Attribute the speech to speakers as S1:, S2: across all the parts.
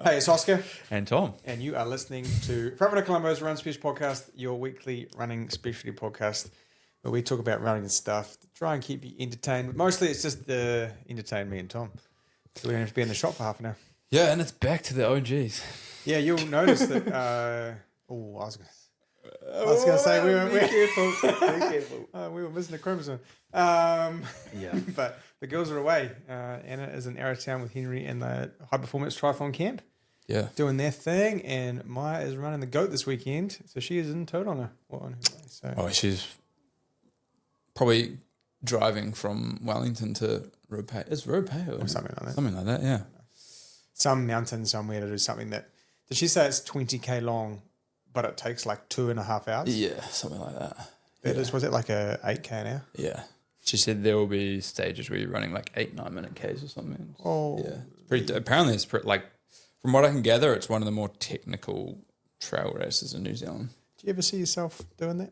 S1: Hey, it's Oscar,
S2: And Tom.
S1: and you are listening to Front Runner Colombo's Run Special Podcast, your weekly running specialty podcast, where we talk about running and stuff to try and keep you entertained. But mostly it's just entertain me and Tom. So we don't have to be in the shop for half an hour.
S2: Yeah, and it's back to the OGs.
S1: Yeah, you'll notice that. I was going to say we were careful. We were missing a chromosome.
S2: Yeah.
S1: But the girls are away. Anna is in Arrowtown with Henry and the High Performance Triathlon Camp.
S2: Yeah.
S1: Doing their thing, and Maya is running the goat this weekend, so she is in Tauranga. On her way. So
S2: Oh, she's probably driving from Wellington to Rupai. Is Rupai
S1: or something like that.
S2: Something like that, yeah.
S1: Some mountain somewhere to do something that. Did she say it's 20k long, but it takes like 2.5 hours?
S2: Yeah, something like that.
S1: Was it like a 8k an hour?
S2: Yeah. She said there will be stages where you're running like 8-9 minute Ks or something.
S1: Oh,
S2: Yeah. Apparently it's pretty, like, from what I can gather, it's one of the more technical trail races in New Zealand.
S1: Do you ever see yourself doing that?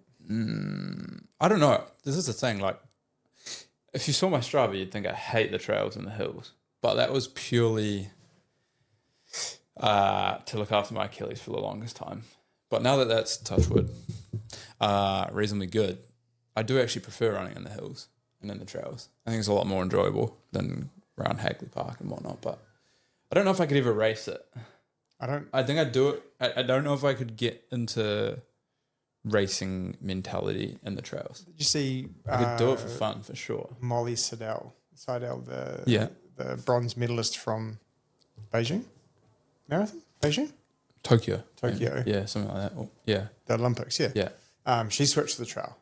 S2: I don't know. This is the thing. Like, if you saw my Strava, you'd think I hate the trails and the hills. But that was purely to look after my Achilles for the longest time. But now that that's, touch wood, reasonably good, I do actually prefer running in the hills and in the trails. I think it's a lot more enjoyable than around Hagley Park and whatnot. But I don't know if I could ever race it. I think I'd do it. I don't know if I could get into racing mentality in the trails.
S1: Did you see?
S2: I could do it for fun, for sure.
S1: Molly Seidel,
S2: Yeah.
S1: the bronze medalist from Beijing marathon,
S2: Tokyo. Yeah, something like that. Oh, yeah.
S1: The Olympics. Yeah.
S2: Yeah.
S1: She switched to the trail,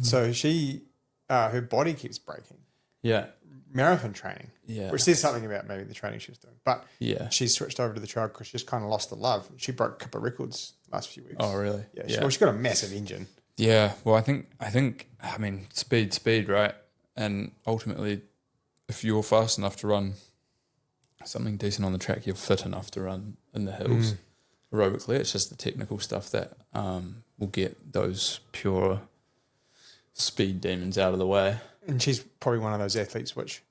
S1: so she her body keeps breaking.
S2: Yeah.
S1: Marathon training,
S2: Yeah.
S1: which says something about maybe the training she was doing. But
S2: Yeah.
S1: she switched over to the trail because she just kind of lost the love. She broke a couple of records last few weeks.
S2: Oh, really?
S1: Yeah. Well, she's got a massive engine.
S2: Yeah. Well, I think, I mean, speed, right? And ultimately, if you're fast enough to run something decent on the track, you're fit enough to run in the hills aerobically. It's just the technical stuff that will get those pure speed demons out of the way.
S1: And she's probably one of those athletes which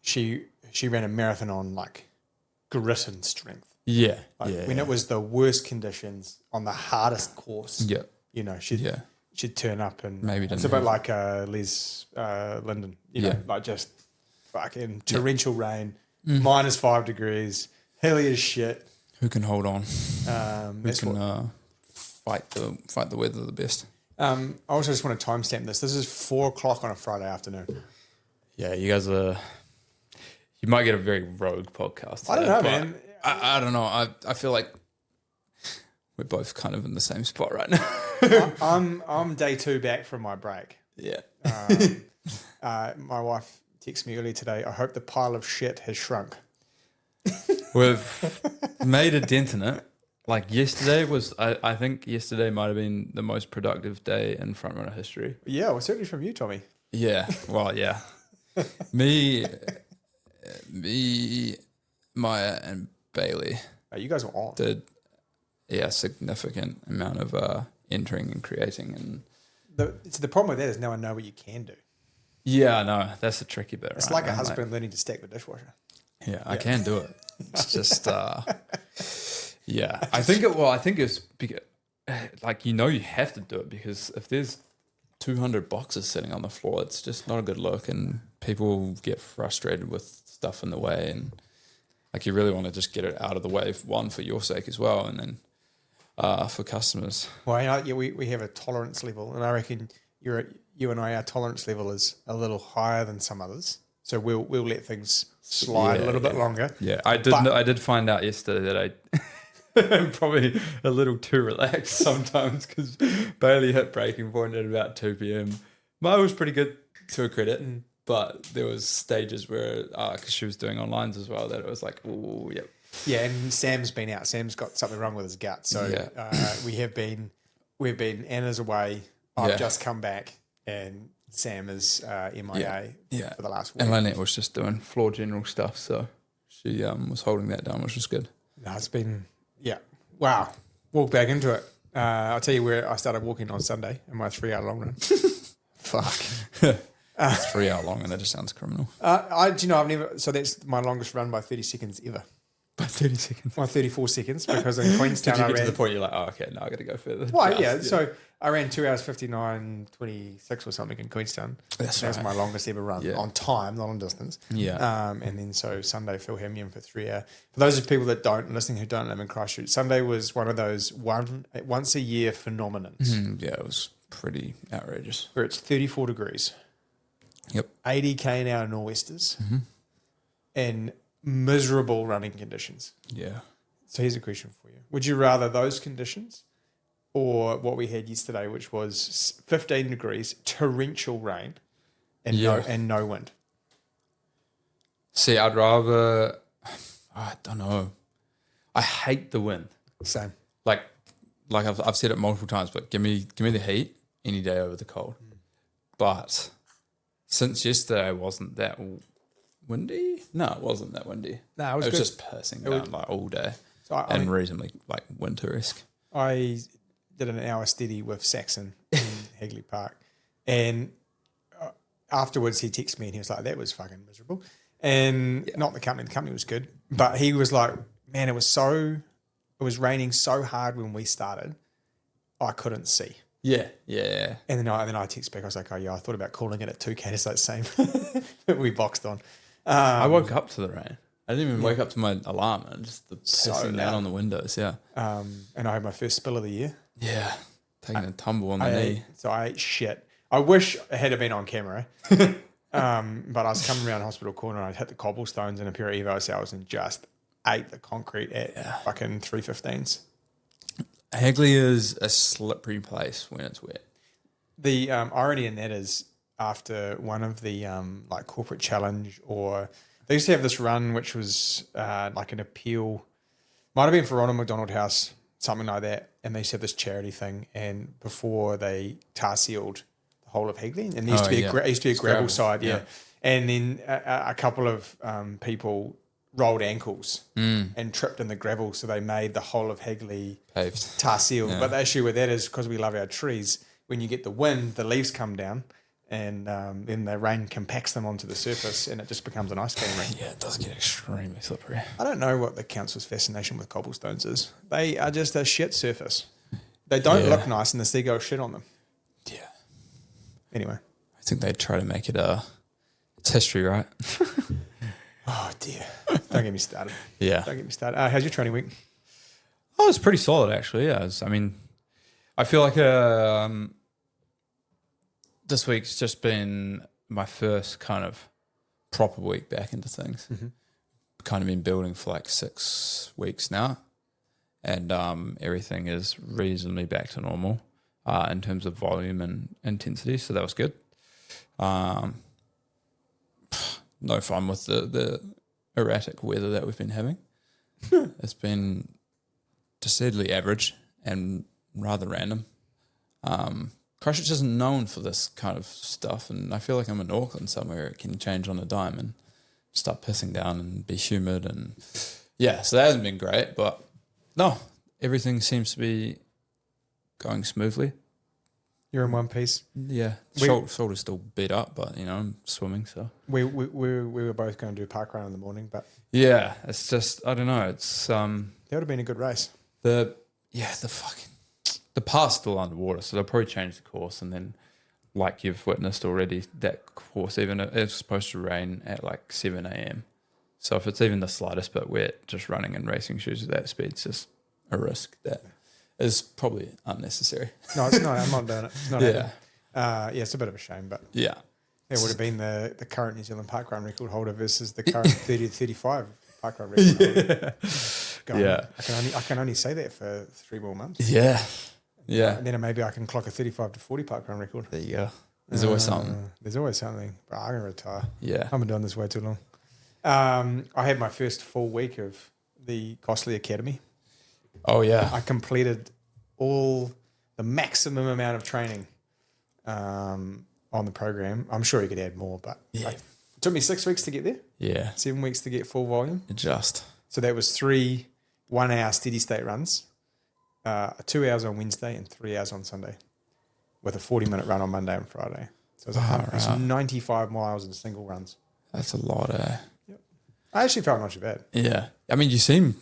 S1: she ran a marathon on like grit and strength.
S2: Yeah.
S1: When it was the worst conditions on the hardest course.
S2: Yeah.
S1: You know, she'd turn up and
S2: Maybe
S1: it's
S2: didn't
S1: a bit like Liz Linden. You know, like just fucking torrential rain, -5 degrees, hilly as shit.
S2: Who can hold on? Who
S1: That's
S2: can fight the weather the best?
S1: I also just want to timestamp this. This is 4:00 on a Friday afternoon.
S2: Yeah, you guys are. You might get a very rogue podcast.
S1: I don't know, man.
S2: I don't know. I feel like we're both kind of in the same spot right now.
S1: I'm day 2 back from my break.
S2: Yeah.
S1: My wife texted me earlier today. I hope the pile of shit has shrunk.
S2: We've made a dent in it. Like yesterday was, I think yesterday might have been the most productive day in front runner history.
S1: Yeah, well, certainly from you, Tommy.
S2: Yeah. Well, yeah. Me, Maya, and Bailey
S1: You guys were on.
S2: did a significant amount of entering and creating, and
S1: The problem with that is no one knows what you can do.
S2: yeah, I know that's the tricky bit.
S1: It's
S2: right?
S1: like a husband learning to stack the dishwasher.
S2: Yeah, I can do it. It's just, yeah. I think it's because, like, you have to do it because if there's 200 boxes sitting on the floor, it's just not a good look, and people get frustrated with stuff in the way, and like you really want to just get it out of the way. One, for your sake as well, and then for customers.
S1: Well, we have a tolerance level, and I reckon you and I, our tolerance level is a little higher than some others. So we'll let things slide a little bit longer.
S2: Yeah, I did find out yesterday that I'm probably a little too relaxed sometimes because Bailey hit breaking point at about 2 p.m. Mine was pretty good to her credit, but there was stages where, because she was doing onlines as well, that it was like, oh, yep.
S1: Yeah, and Sam's been out. Sam's got something wrong with his gut. So we've been Anna's away. I've just come back, and Sam is MIA for the last week.
S2: And Lynette was just doing floor general stuff, so she was holding that down, which was good.
S1: No, it's been, wow. Walk back into it. I'll tell you where I started walking on Sunday in my 3-hour long run. Fuck.
S2: It's 3 hour long and that just sounds criminal.
S1: I've never, so that's my longest run by 30 seconds ever.
S2: 30 seconds.
S1: 34 seconds because in
S2: Did
S1: Queenstown
S2: you
S1: I
S2: get
S1: ran.
S2: to the point you're like, oh, okay, now I got to go further?
S1: Well, yeah. So I ran 2 hours 59:26 or something in Queenstown.
S2: That's
S1: That's
S2: right.
S1: my longest ever run
S2: Yeah.
S1: on time, not on distance.
S2: Yeah.
S1: And then so Sunday, Phil had me in for 3 hours. For those of people that don't listening who don't live in Christchurch, Sunday was one of those once a year phenomenons
S2: Yeah, it was pretty outrageous.
S1: where it's 34 degrees,
S2: Yep.
S1: 80 km/h nor'westers, and miserable running conditions.
S2: Yeah.
S1: So here's a question for you: would you rather those conditions, or what we had yesterday, which was 15 degrees, torrential rain, and
S2: Yeah.
S1: no wind?
S2: See, I'd rather, I don't know. I hate the wind.
S1: Same.
S2: Like I've said it multiple times, but give me the heat any day over the cold. But since yesterday wasn't that windy. No, it wasn't that windy.
S1: No,
S2: It was
S1: good.
S2: just pissing down like all day
S1: So I
S2: and
S1: mean,
S2: reasonably like winter-esque.
S1: I did an hour steady with Saxon in Hagley Park, and afterwards he texted me and he was like, "That was fucking miserable." And not the company was good, but he was like, "Man, it was raining so hard when we started, I couldn't see."
S2: Yeah, yeah.
S1: And then I text back, I was like, "Oh yeah, I thought about calling it at 2K to say the same." But we boxed on.
S2: I woke up to the rain. I didn't even wake up to my alarm. And just the pissing down
S1: loud.
S2: on the windows. Yeah.
S1: And I had my first spill of the year.
S2: Yeah. Taking a tumble on the knee.
S1: So I ate shit. I wish it had been on camera. But I was coming around Hospital Corner and I'd hit the cobblestones in a pair of Evo cells and just ate the concrete at fucking 315s.
S2: Hagley is a slippery place when it's wet.
S1: The irony in that is after one of the like corporate challenge, or they used to have this run which was like an appeal, might have been for Ronald McDonald House, something like that, and they used to have this charity thing, and before they tar sealed the whole of Hagley, and there used to be a gravel side, and then a couple of people rolled ankles and tripped in the gravel, so they made the whole of Hagley
S2: Paved.
S1: tar sealed. But the issue with that is because we love our trees, when you get the wind, the leaves come down, and then the rain compacts them onto the surface, and it just becomes an ice skating rink.
S2: Yeah, it does get extremely slippery.
S1: I don't know what the council's fascination with cobblestones is. They are just a shit surface. They don't look nice, and the seagulls shit on them.
S2: Yeah.
S1: Anyway.
S2: I think they try to make it it's history, right?
S1: Oh, dear. Don't get me started.
S2: Yeah.
S1: Don't get me started. How's your training week?
S2: Oh, it's pretty solid actually. Yeah. I feel like this week's just been my first kind of proper week back into things. Kind of been building for like 6 weeks now, and everything is reasonably back to normal in terms of volume and intensity. So that was good. No fun with the erratic weather that we've been having. It's been decidedly average and rather random. Christchurch isn't known for this kind of stuff, and I feel like I'm in Auckland somewhere. It can change on a dime and start pissing down and be humid, and so that hasn't been great. But no, everything seems to be going smoothly.
S1: You're in one piece.
S2: Yeah, shoulder's still beat up, but I'm swimming, so
S1: We were both going to do park run in the morning, but
S2: yeah, it's just I don't know. It's
S1: that would have been a good race.
S2: the path's still underwater, so they'll probably change the course, and then like you've witnessed already, that course even it's supposed to rain at like 7 a.m. So if it's even the slightest bit wet, just running in racing shoes at that speed is just a risk that is probably unnecessary.
S1: No, it's not. I'm not doing it. It's not happening. It's a bit of a shame, but
S2: Yeah.
S1: it would have been the current New Zealand parkrun record holder versus the current 30 to 35 parkrun record holder.
S2: Yeah.
S1: I can only say that for 3 more months.
S2: Yeah. Yeah.
S1: And then maybe I can clock a 35 to 40 parkrun record.
S2: There you go. There's always something.
S1: There's always something. But I'm going to retire.
S2: Yeah.
S1: I've been doing this way too long. I had my first full week of the Costly Academy.
S2: Oh, yeah.
S1: I completed all the maximum amount of training on the program. I'm sure you could add more, but it took me 6 weeks to get there.
S2: Yeah.
S1: 7 weeks to get full volume.
S2: Adjust.
S1: So that was 3 1-hour steady state runs, 2 hours on Wednesday and 3 hours on Sunday, with a 40-minute run on Monday and Friday. So it was 95 miles in single runs.
S2: That's a lot, eh?
S1: I actually felt not too bad.
S2: Yeah. I mean, you seem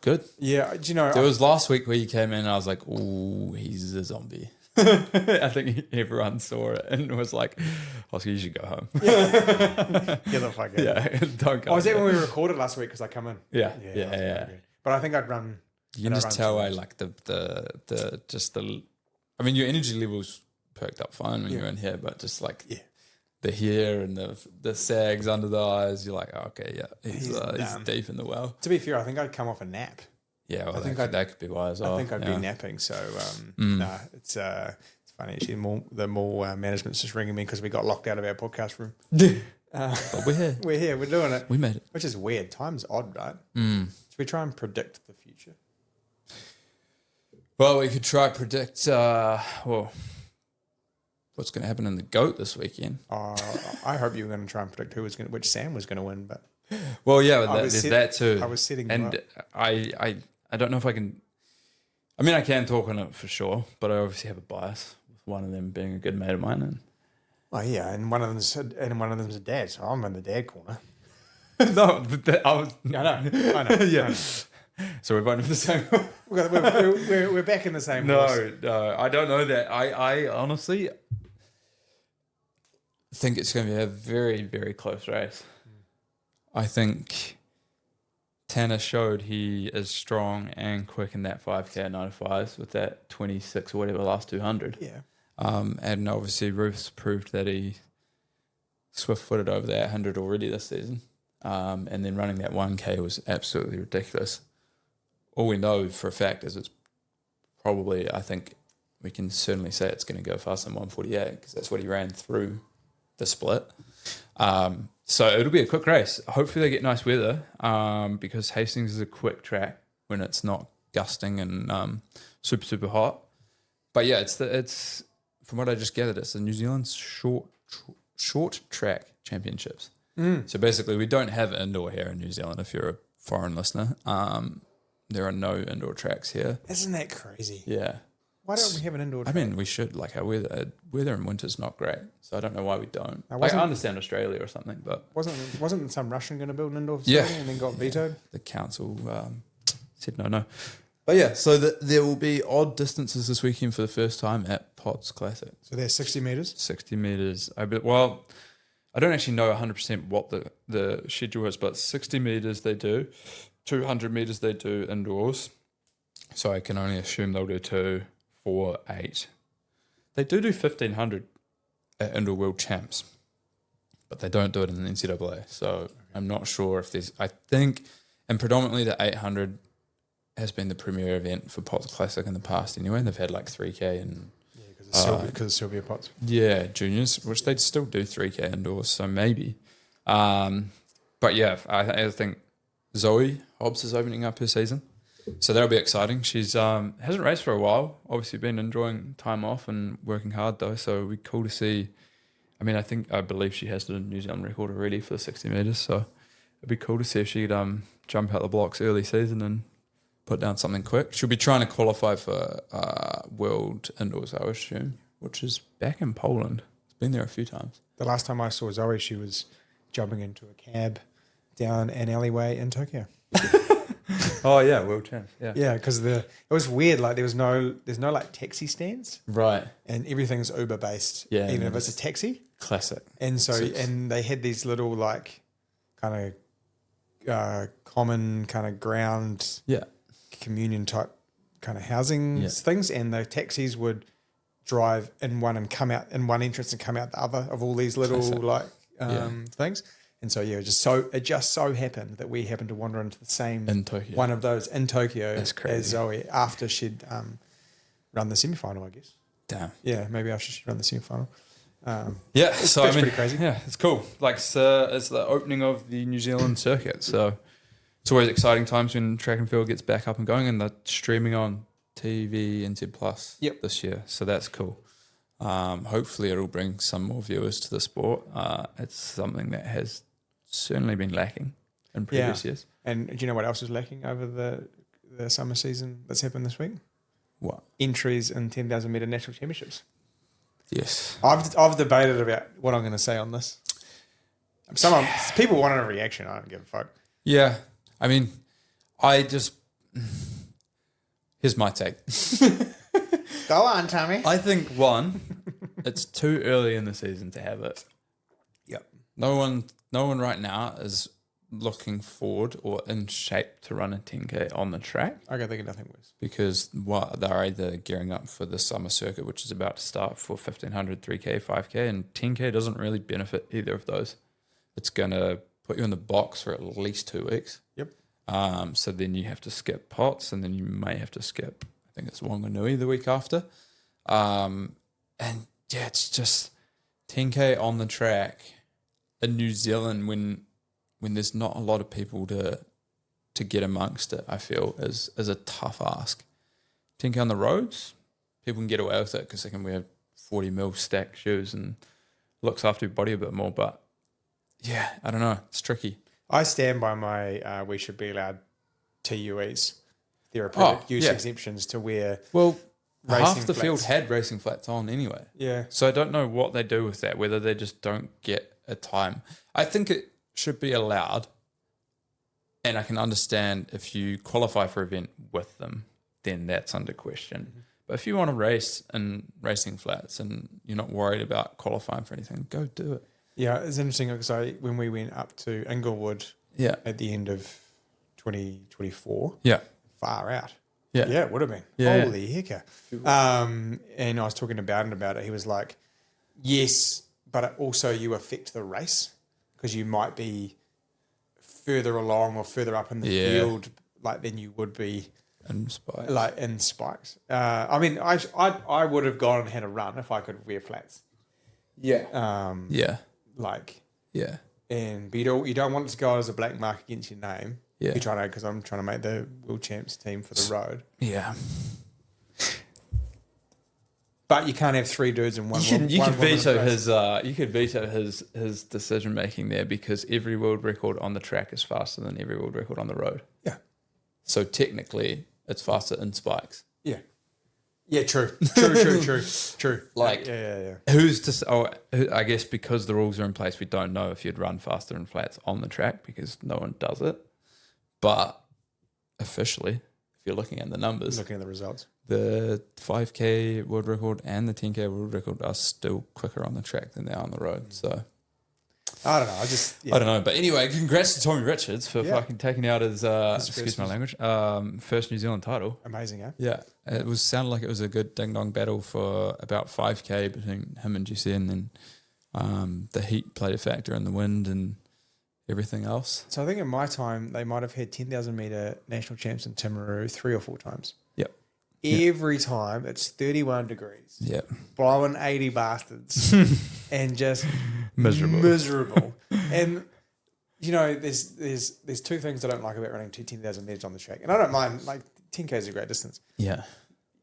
S2: good.
S1: Yeah, do you know?
S2: There was last week where you came in and I was like, ooh, he's a zombie. I think everyone saw it and was like, Oscar, you should go home.
S1: Get the fuck out.
S2: Yeah, don't go.
S1: Oh, was that when we recorded last week? Because I come in.
S2: Yeah.
S1: I was
S2: Yeah.
S1: very. But I think I'd run.
S2: You can just tell I like the I mean, your energy levels perked up fine when you were in here, but just like the hair and the sags under the eyes, you're like, oh, okay, yeah, he's deep in the well.
S1: To be fair, I think I'd come off a nap.
S2: Yeah, well, that could be why as well.
S1: I think I'd be napping. So it's funny actually. The mall management's just ringing me because we got locked out of our podcast room.
S2: But we're here.
S1: We're here. We're doing it.
S2: We made it.
S1: Which is weird. Time's odd, right? Should we try and predict the future?
S2: Well, we could try predict. What's going to happen in the GOAT this weekend?
S1: I hope you were going to try and predict which Sam was going to win, but
S2: well, yeah, there's that too.
S1: I was setting,
S2: and I don't know if I can. I mean, I can talk on it for sure, but I obviously have a bias with one of them being a good mate of mine. And
S1: oh yeah, and one of them's a dad, so I'm in the dad corner.
S2: No, but I
S1: know.
S2: Yeah. So we're both in the same.
S1: we're back in the same.
S2: No, I don't know that. I honestly think it's going to be a very, very close race. I think Tanner showed he is strong and quick in that 5K at 95s with that 26 or whatever last 200.
S1: Yeah.
S2: And obviously Ruth's proved that he swift-footed over that 100 already this season. And then running that 1K was absolutely ridiculous. All we know for a fact is it's probably, I think we can certainly say it's going to go faster than 148 because that's what he ran through the split. So it'll be a quick race. Hopefully they get nice weather because Hastings is a quick track when it's not gusting and super, super hot. But yeah, it's from what I just gathered, it's the New Zealand short track championships. So basically we don't have indoor here in New Zealand if you're a foreign listener. There are no indoor tracks here.
S1: Isn't that crazy?
S2: Yeah.
S1: Why don't we have an indoor track?
S2: I mean, we should. Like, our weather in winter's not great, so I don't know why we don't.
S1: Now,
S2: I understand Australia or something, but
S1: wasn't some Russian going to build an indoor facility and then got vetoed?
S2: The council said no. But yeah, so there will be odd distances this weekend for the first time at Potts Classic.
S1: So they're 60 metres?
S2: 60 metres. I don't actually know 100% what the schedule is, but 60 metres they do, 200 metres they do indoors. So I can only assume they'll do 2, 4, 8. They do 1,500 at Indoor World Champs, but they don't do it in the NCAA. So I'm not sure if there's, I think, and predominantly the 800 has been the premier event for Potts Classic in the past anyway. They've had like 3K and...
S1: because of Sylvia Potts.
S2: Yeah, juniors, which they still do 3K indoors, so maybe. But yeah, I think Zoe Hobbs is opening up her season. So that'll be exciting. She's hasn't raced for a while. Obviously been enjoying time off and working hard though. So it'll be cool to see. I mean, I believe she has the New Zealand record already for the 60 metres. So it'd be cool to see if she'd jump out the blocks early season and put down something quick. She'll be trying to qualify for World Indoors, I would assume, which is back in Poland. It's been there a few times.
S1: The last time I saw Zoe, she was jumping into a cab down an alleyway in Tokyo.
S2: Oh yeah, World Champs.
S1: Yeah, because it was weird. Like there's no like taxi stands,
S2: right?
S1: And everything's Uber based.
S2: Yeah,
S1: even if it's a taxi.
S2: Classic.
S1: And so and they had these little like kind of common kind of ground communion type kind of housing things, and the taxis would drive in one and come out in one entrance and come out the other of all these little things. And so it just so happened that we happened to wander into the same one of those in Tokyo as Zoe after she'd run the semi-final, I guess.
S2: Damn.
S1: Yeah, maybe after she'd run the semi-final.
S2: So
S1: that's pretty crazy.
S2: Yeah, it's cool. Like it's the opening of the New Zealand circuit, so it's always exciting times when track and field gets back up and going, and they're streaming on TV and Z Plus this year. So that's cool. Hopefully, it'll bring some more viewers to the sport. It's something that has certainly been lacking in previous years. And
S1: do you know what else is lacking over the summer season that's happened this week?
S2: What?
S1: Entries in 10,000 metre national championships.
S2: Yes.
S1: I've debated about what I'm going to say on this. People wanted a reaction. I don't give a fuck.
S2: Yeah. I mean, here's my take.
S1: Go on, Tommy.
S2: I think one, it's too early in the season to have it.
S1: Yep.
S2: No one right now is looking forward or in shape to run a 10K on the track
S1: I can think of nothing worse.
S2: because they're either gearing up for the summer circuit, which is about to start for 1500, 3K, 5K, and 10K doesn't really benefit either of those. It's going to put you in the box for at least 2 weeks.
S1: Yep.
S2: So then you have to skip Potts, and then you may have to skip, I think it's Wanganui the week after. And yeah, it's just 10K on the track in New Zealand when there's not a lot of people to get amongst it, I feel is a tough ask. 10K on the roads, people can get away with it because they can wear 40 mil stacked shoes and looks after your body a bit more. But yeah, I don't know. It's tricky.
S1: I stand by my we should be allowed TUEs, therapeutic use exemptions to wear.
S2: Well,
S1: racing
S2: half the
S1: flats.
S2: field had racing flats on anyway.
S1: Yeah.
S2: So I don't know what they do with that, whether they just don't get a time. I think it should be allowed, and I can understand if you qualify for an event with them, then that's under question.
S1: Mm-hmm.
S2: But if you want to race in racing flats and you're not worried about qualifying for anything, go do it.
S1: Yeah, it's interesting because when we went up to Inglewood
S2: Yeah.
S1: at the end of 2024,
S2: Yeah.
S1: far out.
S2: Yeah.
S1: Yeah, it would have been.
S2: Yeah.
S1: Holy hecker. And I was talking to Bowden about it. He was like, yes, but also you affect the race because you might be further along or further up in the field like than you would be
S2: And spikes.
S1: like in spikes. I mean, I would have gone and had a run if I could wear flats.
S2: Yeah. Yeah.
S1: Like,
S2: Yeah.
S1: but you don't want it to go as a black mark against your name.
S2: Yeah.
S1: You're trying to, because I'm trying to make the World Champs team for the road.
S2: Yeah.
S1: But you can't have three dudes in one.
S2: You
S1: one
S2: could
S1: woman
S2: veto
S1: race.
S2: his decision making there because every world record on the track is faster than every world record on the road.
S1: Yeah.
S2: So technically, it's faster in spikes.
S1: Yeah. Yeah. True.
S2: Like-
S1: yeah.
S2: Who's to? I guess because the rules are in place, we don't know if you'd run faster in flats on the track because no one does it. But officially, if you're looking at the numbers,
S1: Looking at the results.
S2: the 5K world record and the 10K world record are still quicker on the track than they are on the road. So
S1: I don't know.
S2: I don't know. But anyway, congrats to Tommy Richards for
S1: Yeah.
S2: fucking taking out his, excuse
S1: first
S2: my language, first New Zealand title.
S1: Amazing, eh?
S2: Yeah. It sounded like it was a good ding-dong battle for about 5K between him and GC, and then the heat played a factor in the wind and everything else.
S1: So I think in my time, they might have had 10,000 metre national champs in Timaru 3 or 4 times.
S2: Yep.
S1: Every time it's 31 degrees,
S2: Yeah.
S1: blowing 80 bastards, and just
S2: Miserable.
S1: And you know, there's two things I don't like about running 10,000 metres on the track, and I don't mind. Like 10K is a great distance.
S2: Yeah.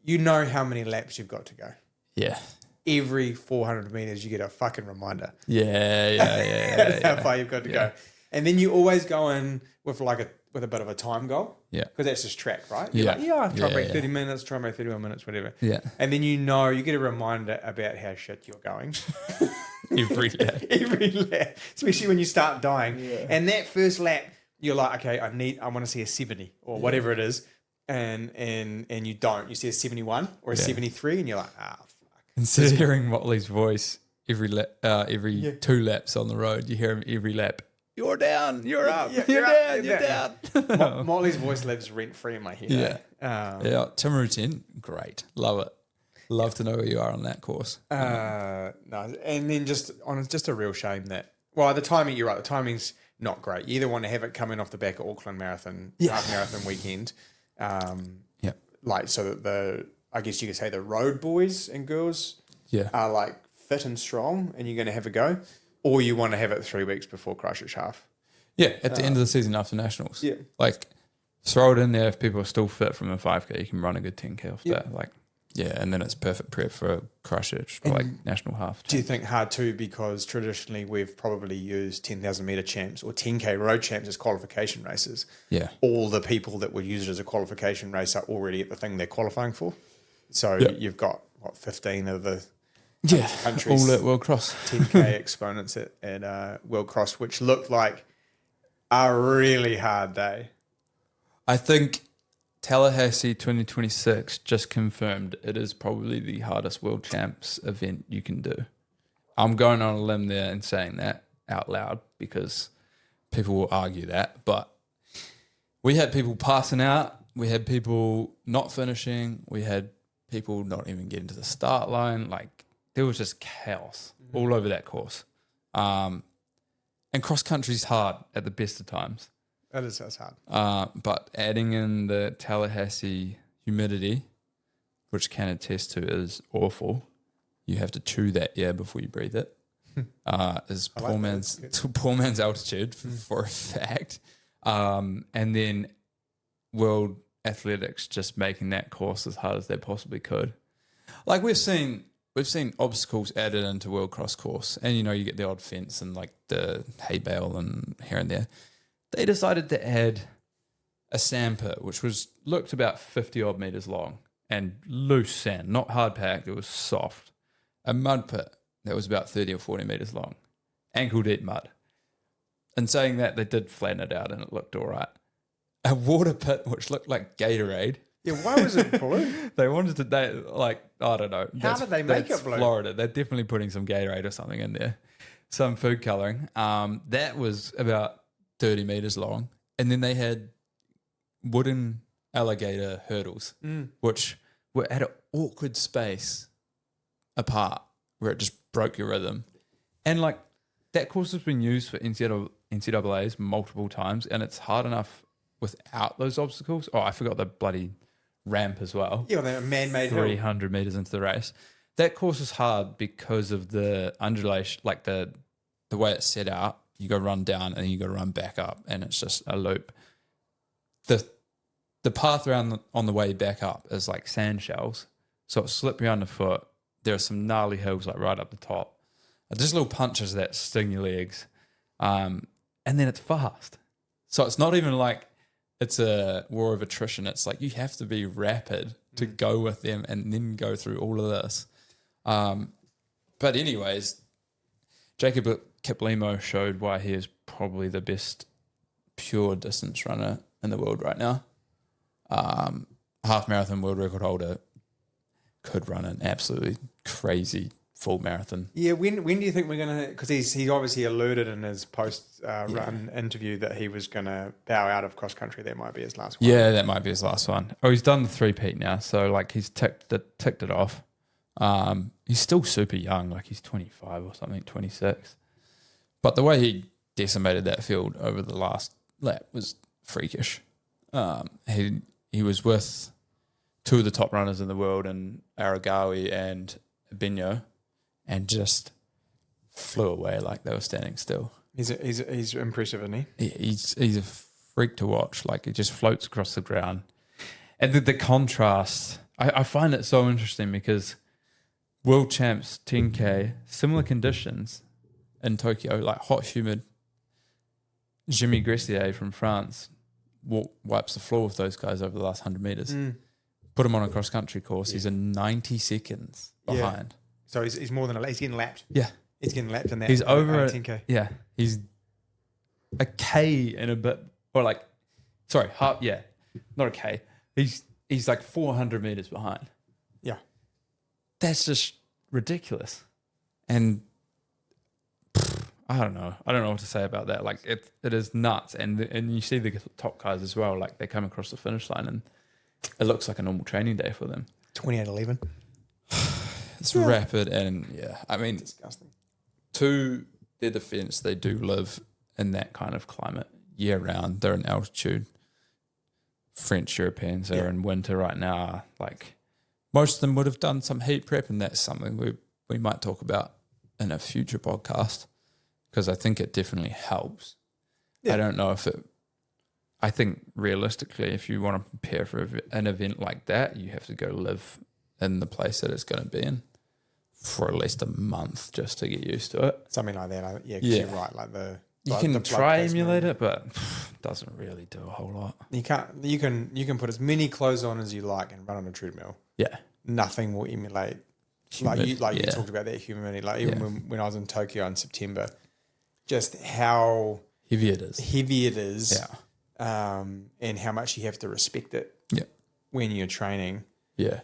S1: You know how many laps you've got to go.
S2: Yeah.
S1: Every 400 metres, you get a fucking reminder.
S2: Yeah.
S1: How far you've got to go, and then you always go in with a bit of a time goal.
S2: Yeah.
S1: Because that's just track, right?
S2: Yeah.
S1: You're like, I'll try and make
S2: Yeah.
S1: 30 minutes, try and make 31 minutes, whatever.
S2: Yeah.
S1: And then you get a reminder about how shit you're going.
S2: Every lap.
S1: Every lap, especially when you start dying. Yeah. And that first lap, you're like, okay, I want to see a 70 or whatever it is. And you don't. You see a 71 or a 73 and you're like, fuck.
S2: Instead of hearing Motley's voice every 2 laps on the road, you hear him every lap. You're down. You're up. You're down.
S1: Motley's voice lives rent free in my head.
S2: Yeah.
S1: Eh?
S2: Timaru 10, great. Love it. Love to know where you are on that course.
S1: No, and then just a real shame that the timing. You're right. The timing's not great. You either want to have it coming off the back of Auckland Marathon, half marathon weekend, like so that I guess you could say the road boys and girls, are like fit and strong, and you're going to have a go, or you want to have it 3 weeks before Christchurch Half.
S2: Yeah, at the end of the season after nationals.
S1: Yeah.
S2: Like throw it in there if people are still fit from a 5K, you can run a good 10K off that. Like. Yeah, and then it's perfect prep for Christchurch, like national half.
S1: Do you think hard too, because traditionally we've probably used 10,000 metre champs or 10K road champs as qualification races?
S2: Yeah.
S1: All the people that would use it as a qualification race are already at the thing they're qualifying for. So you've got, 15 of the countries.
S2: All at World Cross.
S1: 10K exponents at World Cross, which looked like a really hard day.
S2: I think Tallahassee 2026 just confirmed it is probably the hardest World Champs event you can do. I'm going on a limb there and saying that out loud because people will argue that, but we had people passing out. We had people not finishing. We had people not even getting to the start line. Like, there was just chaos all over that course. And cross country's hard at the best of times.
S1: That's hard.
S2: But adding in the Tallahassee humidity, which can attest to is awful. You have to chew that air before you breathe it. Is poor man's altitude for a fact. And then World Athletics just making that course as hard as they possibly could. Like we've seen obstacles added into World Cross course, and you get the odd fence and like the hay bale and here and there. They decided to add a sand pit, which looked about 50 odd meters long and loose sand, not hard packed. It was soft. A mud pit that was about 30 or 40 meters long, ankle deep mud. And saying that, they did flatten it out and it looked all right. A water pit, which looked like Gatorade.
S1: Yeah, why was it blue?
S2: They wanted to, I don't know.
S1: How did they make it blue?
S2: Florida. They're definitely putting some Gatorade or something in there. Some food coloring. That was about 30 meters long. And then they had wooden alligator hurdles, which were at an awkward space apart where it just broke your rhythm. And like that course has been used for NCAAs multiple times, and it's hard enough without those obstacles. Oh, I forgot the bloody ramp as well.
S1: Yeah, they're man-made
S2: 300 meters into the race. That course is hard because of the undulation, like the way it's set out. You got to run down and you got to run back up, and it's just a loop. The path around on the way back up is like sand shells, so it's slippery underfoot. There are some gnarly hills like right up the top. Just little punches that sting your legs, and then it's fast. So it's not even like it's a war of attrition. It's like you have to be rapid to go with them and then go through all of this. But anyways, Jacob Kiplimo showed why he is probably the best pure distance runner in the world right now. Half marathon world record holder, could run an absolutely crazy full marathon.
S1: Yeah, when do you think we're going to... Because he obviously alluded in his post-run interview that he was going to bow out of cross-country. That might be his last one.
S2: Yeah, that might be his last one. Oh, he's done the 3-peat now, so like he's ticked it off. He's still super young, like he's 25 or something, 26. But the way he decimated that field over the last lap was freakish. He was with two of the top runners in the world, in Aragawi and Benyo, and just flew away like they were standing still.
S1: He's impressive, isn't he?
S2: He's a freak to watch. Like, he just floats across the ground. And the contrast, I find it so interesting because world champs 10K, similar conditions in Tokyo, like hot, humid. Jimmy Gressier from France wipes the floor with those guys over the last 100 meters. Put him on a cross-country course. He's in 90 seconds behind.
S1: Yeah. So he's more than he's getting lapped.
S2: Yeah.
S1: He's getting lapped in that.
S2: He's over
S1: 10K.
S2: Yeah. He's a K and a bit, or like, sorry, half, yeah, not a K. He's like 400 meters behind.
S1: Yeah.
S2: That's just ridiculous. And I don't know what to say about that. Like, it is nuts. And you see the top guys as well. Like, they come across the finish line and it looks like a normal training day for them.
S1: 28:11.
S2: It's rapid and I mean,
S1: Disgusting.
S2: To their defense, they do live in that kind of climate year round. They're in altitude. French Europeans are in winter right now. Like, most of them would have done some heat prep, and that's something we might talk about in a future podcast, because I think it definitely helps. Yeah. I don't know if it... I think realistically, if you want to prepare for an event like that, you have to go live in the place that it's going to be in for at least a month just to get used to it.
S1: Something like that. You're right. Like
S2: you can try emulate it, but it doesn't really do a whole lot.
S1: You can't. You can put as many clothes on as you like and run on a treadmill.
S2: Yeah,
S1: nothing will emulate. You talked about that humidity. Like even when I was in Tokyo in September, just how
S2: heavy it is.
S1: Yeah. And how much you have to respect it.
S2: Yeah.
S1: When you're training.
S2: Yeah.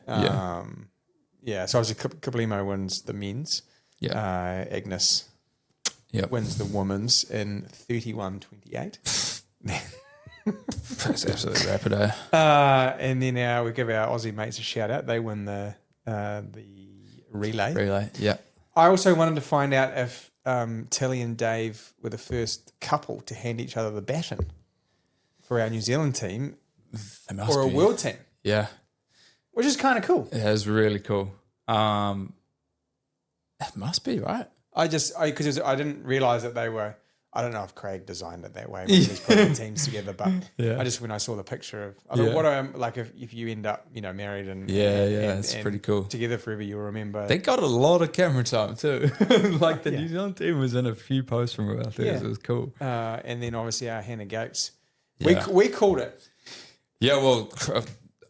S1: Yeah. So obviously Kiplimo wins the men's.
S2: Yeah.
S1: Agnes wins the women's in 31:28.
S2: That's absolutely rapid, eh?
S1: And then we give our Aussie mates a shout out. They win the relay.
S2: Relay, yeah.
S1: I also wanted to find out if Tilly and Dave were the first couple to hand each other the baton for our New Zealand team
S2: They must
S1: or a
S2: be.
S1: world team,
S2: Yeah.
S1: which is kind of cool.
S2: It is really cool. It must be, right?
S1: Because I didn't realize that they were. I don't know if Craig designed it that way when he's putting teams together, but when I saw the picture of what I'm like, if you end up married and
S2: it's pretty cool.
S1: together forever, you'll remember.
S2: They got a lot of camera time too. Like the New Zealand team was in a few posts from about this. It was cool.
S1: And then obviously our Hannah Gates,
S2: Yeah.
S1: we called it.
S2: Yeah, well,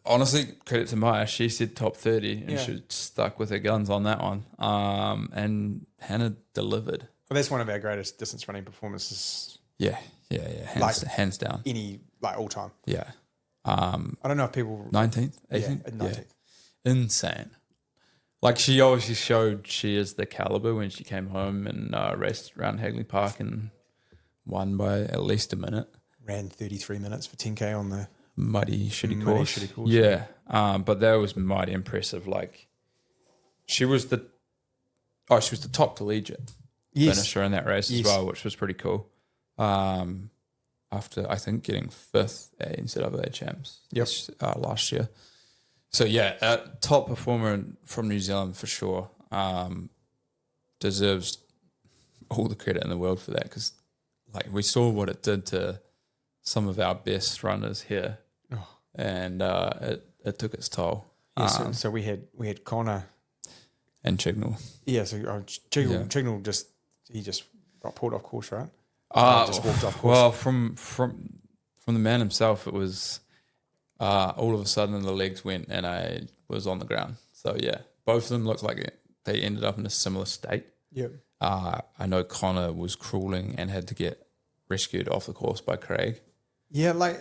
S2: honestly, credit to Maya. She said top 30 and
S1: Yeah.
S2: she stuck with her guns on that one. And Hannah delivered.
S1: Well, that's one of our greatest distance running performances
S2: Yeah. Hands down.
S1: all time.
S2: Yeah.
S1: I don't know if people
S2: 19th, 18th?
S1: Yeah, 19th.
S2: Insane. Like she obviously showed she is the caliber when she came home and raced around Hagley Park and won by at least a minute.
S1: Ran 33 minutes for 10K on the
S2: Muddy shitty
S1: course.
S2: Yeah. But that was mighty impressive. Like she was the top collegiate finisher in that race as well, which was pretty cool. After I think getting 5th at NCAA champs last year. So yeah, top performer from New Zealand for sure. Deserves all the credit in the world for that because like we saw what it did to some of our best runners here, and it took its toll.
S1: So we had Connor
S2: and Chignall.
S1: Yeah, so Chignall just got pulled off course, right? Just walked off course.
S2: Well, from the man himself, it was all of a sudden the legs went and I was on the ground. So yeah, both of them looked like they ended up in a similar state.
S1: Yep.
S2: I know Connor was crawling and had to get rescued off the course by Craig.
S1: Yeah, I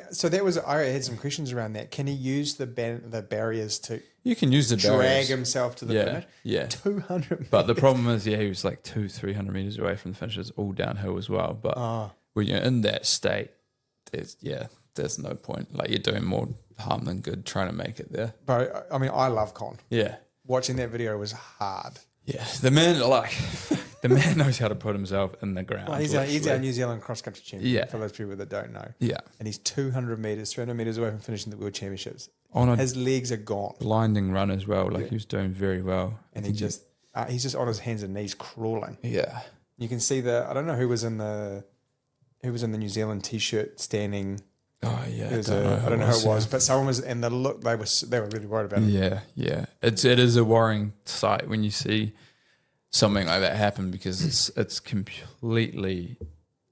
S1: had some questions around that. Can he use the barriers to?
S2: You can use the
S1: drag
S2: barriers.
S1: himself to the finish.
S2: Yeah,
S1: 200 meters.
S2: But the problem is, he was like 200-300 meters away from the finish. It's all downhill as well. But when you're in that state, there's no point. Like you're doing more harm than good trying to make it there.
S1: But I mean, I love Con.
S2: Yeah,
S1: watching that video was hard.
S2: Yeah, the man knows how to put himself in the ground.
S1: Well, he's our New Zealand cross country champion.
S2: Yeah.
S1: For those people that don't know.
S2: Yeah, and
S1: he's 200 meters, 300 meters away from finishing the World Championships. His legs are gone.
S2: Blinding run as well. Like he was doing very well,
S1: and he's just on his hands and knees crawling.
S2: Yeah,
S1: you can see I don't know who was in the New Zealand t-shirt standing.
S2: Oh yeah,
S1: I don't know who it was, but someone was, and the look they were really worried about it.
S2: Yeah. It is a worrying sight when you see something like that happen because it's completely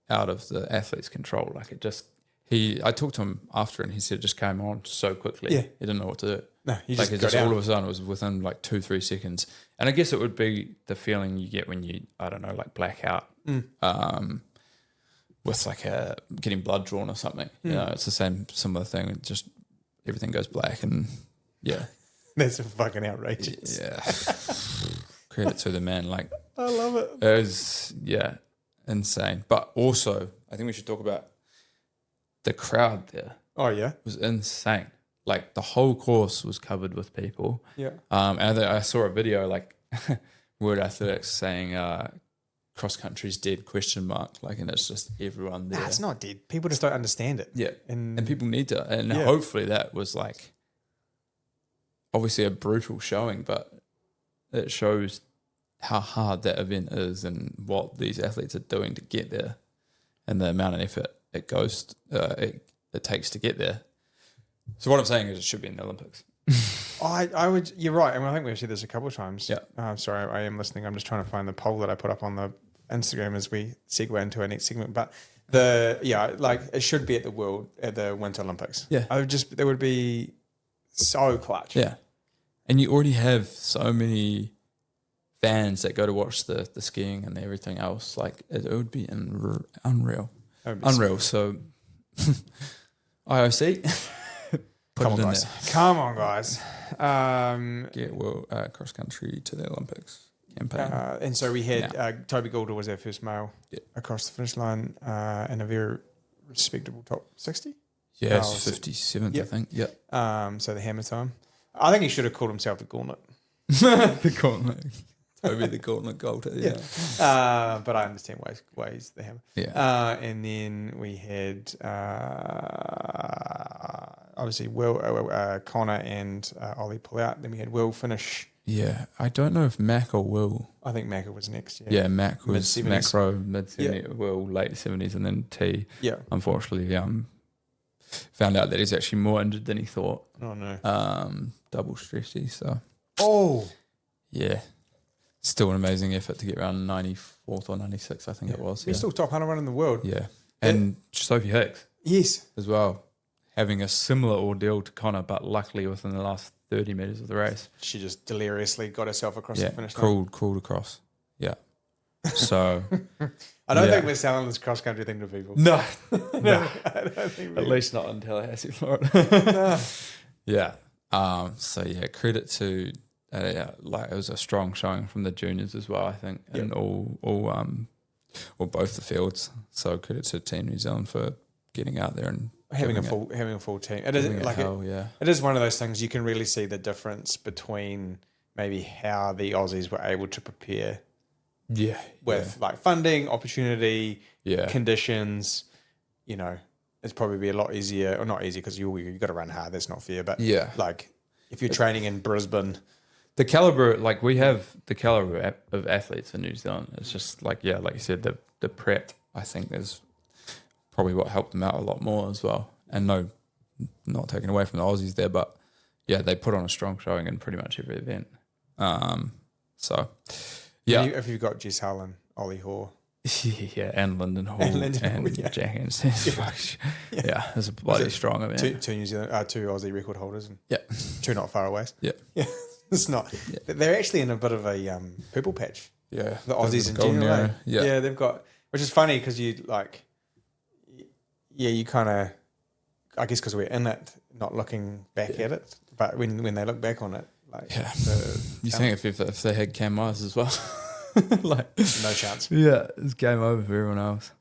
S2: out of the athlete's control. Like I talked to him after and he said it just came on so quickly.
S1: Yeah,
S2: he didn't know what to do.
S1: No, he
S2: just
S1: all
S2: of a sudden it was within like 2-3 seconds, and I guess it would be the feeling you get when you black out. With getting blood drawn or something. You know, it's the similar thing. It just everything goes black and yeah.
S1: That's fucking outrageous.
S2: Yeah. Credit to the man. Like
S1: I love it.
S2: It was insane. But also I think we should talk about the crowd there.
S1: Oh yeah.
S2: It was insane. Like the whole course was covered with people.
S1: Yeah.
S2: And I saw a video like World Athletics saying cross country's dead ? And it's just everyone there.
S1: It's not dead. People just don't understand it.
S2: Yeah, and people need to, and
S1: Yeah.
S2: hopefully that was like obviously a brutal showing, but it shows how hard that event is and what these athletes are doing to get there, and the amount of effort it takes to get there. So what I'm saying is it should be in the Olympics.
S1: I would. You're right. I mean, I think we've said this a couple of times.
S2: Yeah.
S1: Sorry, I am listening. I'm just trying to find the poll that I put up on the Instagram as we segue into our next segment. But it should be at the Winter Olympics.
S2: Yeah.
S1: There would be so clutch.
S2: Yeah. And you already have so many fans that go to watch the skiing and everything else. Like it would be unreal.
S1: That would be
S2: Unreal. So IOC, put
S1: Come
S2: it
S1: on,
S2: in
S1: guys.
S2: there.
S1: Come on, guys.
S2: Get world cross country to the Olympics campaign.
S1: And so we had Toby Goulder was our first male across the finish line in a very respectable top 60.
S2: Yes, 57th,
S1: Yep.
S2: I think. Yeah.
S1: So the hammer time. I think he should have called himself the Gauntlet.
S2: The gauntlet. Toby the gauntlet Goulder. Yeah.
S1: But I understand why he's the hammer.
S2: Yeah.
S1: And then we had obviously Will, Connor and Ollie pull out. Then we had Will finish.
S2: Yeah. I don't know if Mac or Will.
S1: I think Macca was next.
S2: Yeah, Mac was
S1: Mid-70s.
S2: macro mid-70s, Will late 70s, and then T,
S1: Yeah.
S2: unfortunately, found out that he's actually more injured than he thought.
S1: Oh no.
S2: Double stressy. So
S1: Oh.
S2: yeah, still an amazing effort to get around 94th or 96th, I think it was.
S1: He's still top 100 in the world.
S2: Yeah, and Sophie Hicks
S1: Yes.
S2: as well, having a similar ordeal to Connor, but luckily within the last 30 metres of the race.
S1: She just deliriously got herself across the finish line.
S2: crawled across. Yeah. So
S1: I don't think we're selling this cross country thing to people.
S2: no,
S1: No, I don't think
S2: at least not in Tallahassee, Florida. Yeah. So yeah, credit to like it was a strong showing from the juniors as well. I think in all both the fields. So credit to Team New Zealand for getting out there and
S1: having a full team. It is it is one of those things you can really see the difference between maybe how the Aussies were able to prepare. With like funding, opportunity, conditions, it's probably be a lot easier, or not easy because you got to run hard. That's not fair, but like if you're training in Brisbane,
S2: the caliber, like we have the caliber of athletes in New Zealand. It's just like like you said, the prep I think is probably what helped them out a lot more as well. And no, not taking away from the Aussies there, but they put on a strong showing in pretty much every event. So. Yeah,
S1: if you've got Jess Hull and Ollie Hoare,
S2: and Lyndon Hall and Jack Anderson, it's a bloody strong event.
S1: Two New Zealand, two Aussie record holders, and two not far away.
S2: Yeah,
S1: it's not. They're actually in a bit of a purple patch.
S2: Yeah,
S1: the Aussies in general.
S2: Yeah,
S1: they've got, which is funny because you like, you kind of, I guess because we're in it, not looking back at it, but when they look back on it. Like
S2: you think if they had Cam Myers as well, like
S1: no chance.
S2: Yeah, it's game over for everyone else.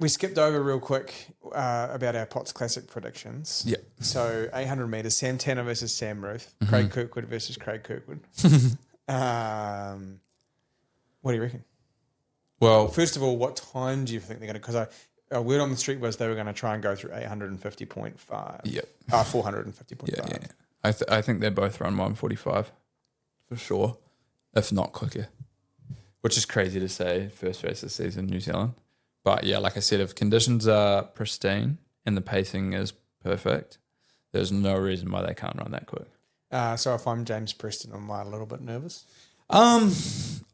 S1: We skipped over real quick about our Potts Classic predictions.
S2: Yeah.
S1: So 800 meters, Sam Tanner versus Sam Ruth, Craig Kirkwood versus Craig Kirkwood. What do you reckon?
S2: Well,
S1: first of all, what time do you think they're going to? Because a word on the street was they were going to try and go through 850.5.
S2: Yep.
S1: 450.5.
S2: Yeah. I think they both run 145 for sure, if not quicker, which is crazy to say first race this season in New Zealand. But yeah, like I said, if conditions are pristine and the pacing is perfect, there's no reason why they can't run that quick.
S1: So if I'm James Preston, am I a little bit nervous?
S2: I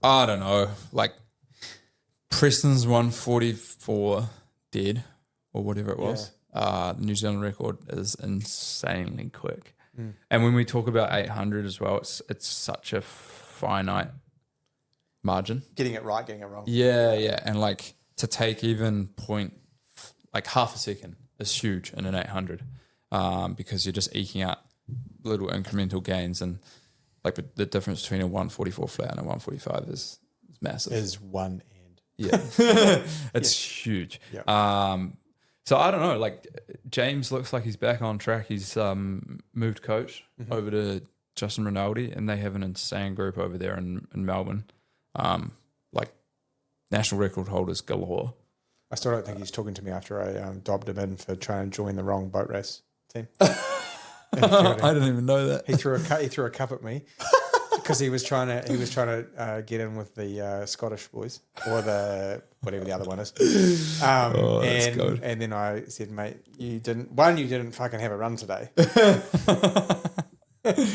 S2: don't know. Like Preston's 144 dead or whatever it was. The New Zealand record is insanely quick. And when we talk about 800 as well, it's such a finite margin.
S1: Getting it right, getting it wrong.
S2: Yeah. And like to take even half a second is huge in an 800 because you're just eking out little incremental gains. And like the difference between a 144 flat and a 145 is massive.
S1: Is one end.
S2: Yeah. It's huge.
S1: Yeah.
S2: So I don't know, like James looks like he's back on track. He's moved coach over to Justin Rinaldi, and they have an insane group over there in Melbourne. Like national record holders galore.
S1: I still don't think he's talking to me after I dobbed him in for trying to join the wrong boat race team.
S2: I didn't even know that.
S1: He threw a cup at me because he was trying to get in with the Scottish boys or the whatever the other one is. And then I said, mate, you didn't fucking have a run today.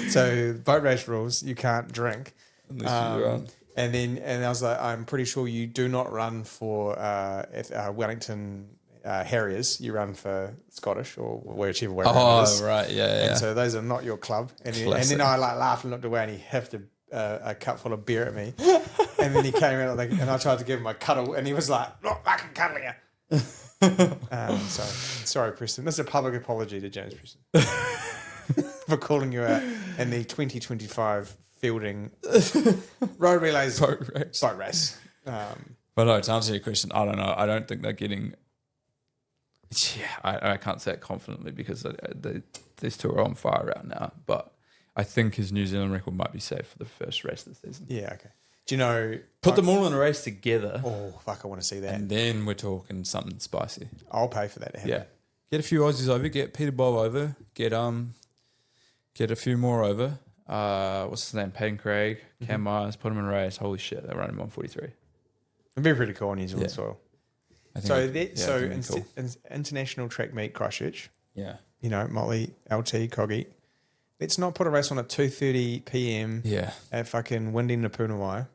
S1: So boat race rules, you can't drink.
S2: Unless you run.
S1: And I was like, I'm pretty sure you do not run for Wellington Harriers. You run for Scottish or whichever way.
S2: Oh, right, yeah.
S1: And so those are not your club. And then I laughed and looked away, and he hefted a cup full of beer at me. And then he came out and I tried to give him a cuddle, and he was like, "Look, I can cuddle you." So sorry, Preston. This is a public apology to James Preston for calling you out in the 2025 Fielding Road Relays
S2: Boat race.
S1: boat race.
S2: But no, to answer your question, I don't know. I don't think they're getting. Yeah, I can't say it confidently because these two are on fire right now. But I think his New Zealand record might be safe for the first race of the season.
S1: Yeah, okay. Do you know?
S2: Put them all in a race together,
S1: Oh, fuck, I want to see that.
S2: and then we're talking something spicy.
S1: I'll pay for that to happen.
S2: Yeah, get a few Aussies over. Get Peter Bob over. Get a few more over. What's his name? Payne Craig, Cam Myers. Put them in a race. Holy shit, they're running 143.
S1: It'd be pretty cool on New Zealand
S2: Yeah.
S1: soil.
S2: I think
S1: So,
S2: it'd be cool.
S1: international track meet Christchurch.
S2: Yeah,
S1: You know, Motley, LT, Coggy. Let's not put a race on at 2:30 p.m.
S2: yeah.
S1: at fucking windy Napunawai.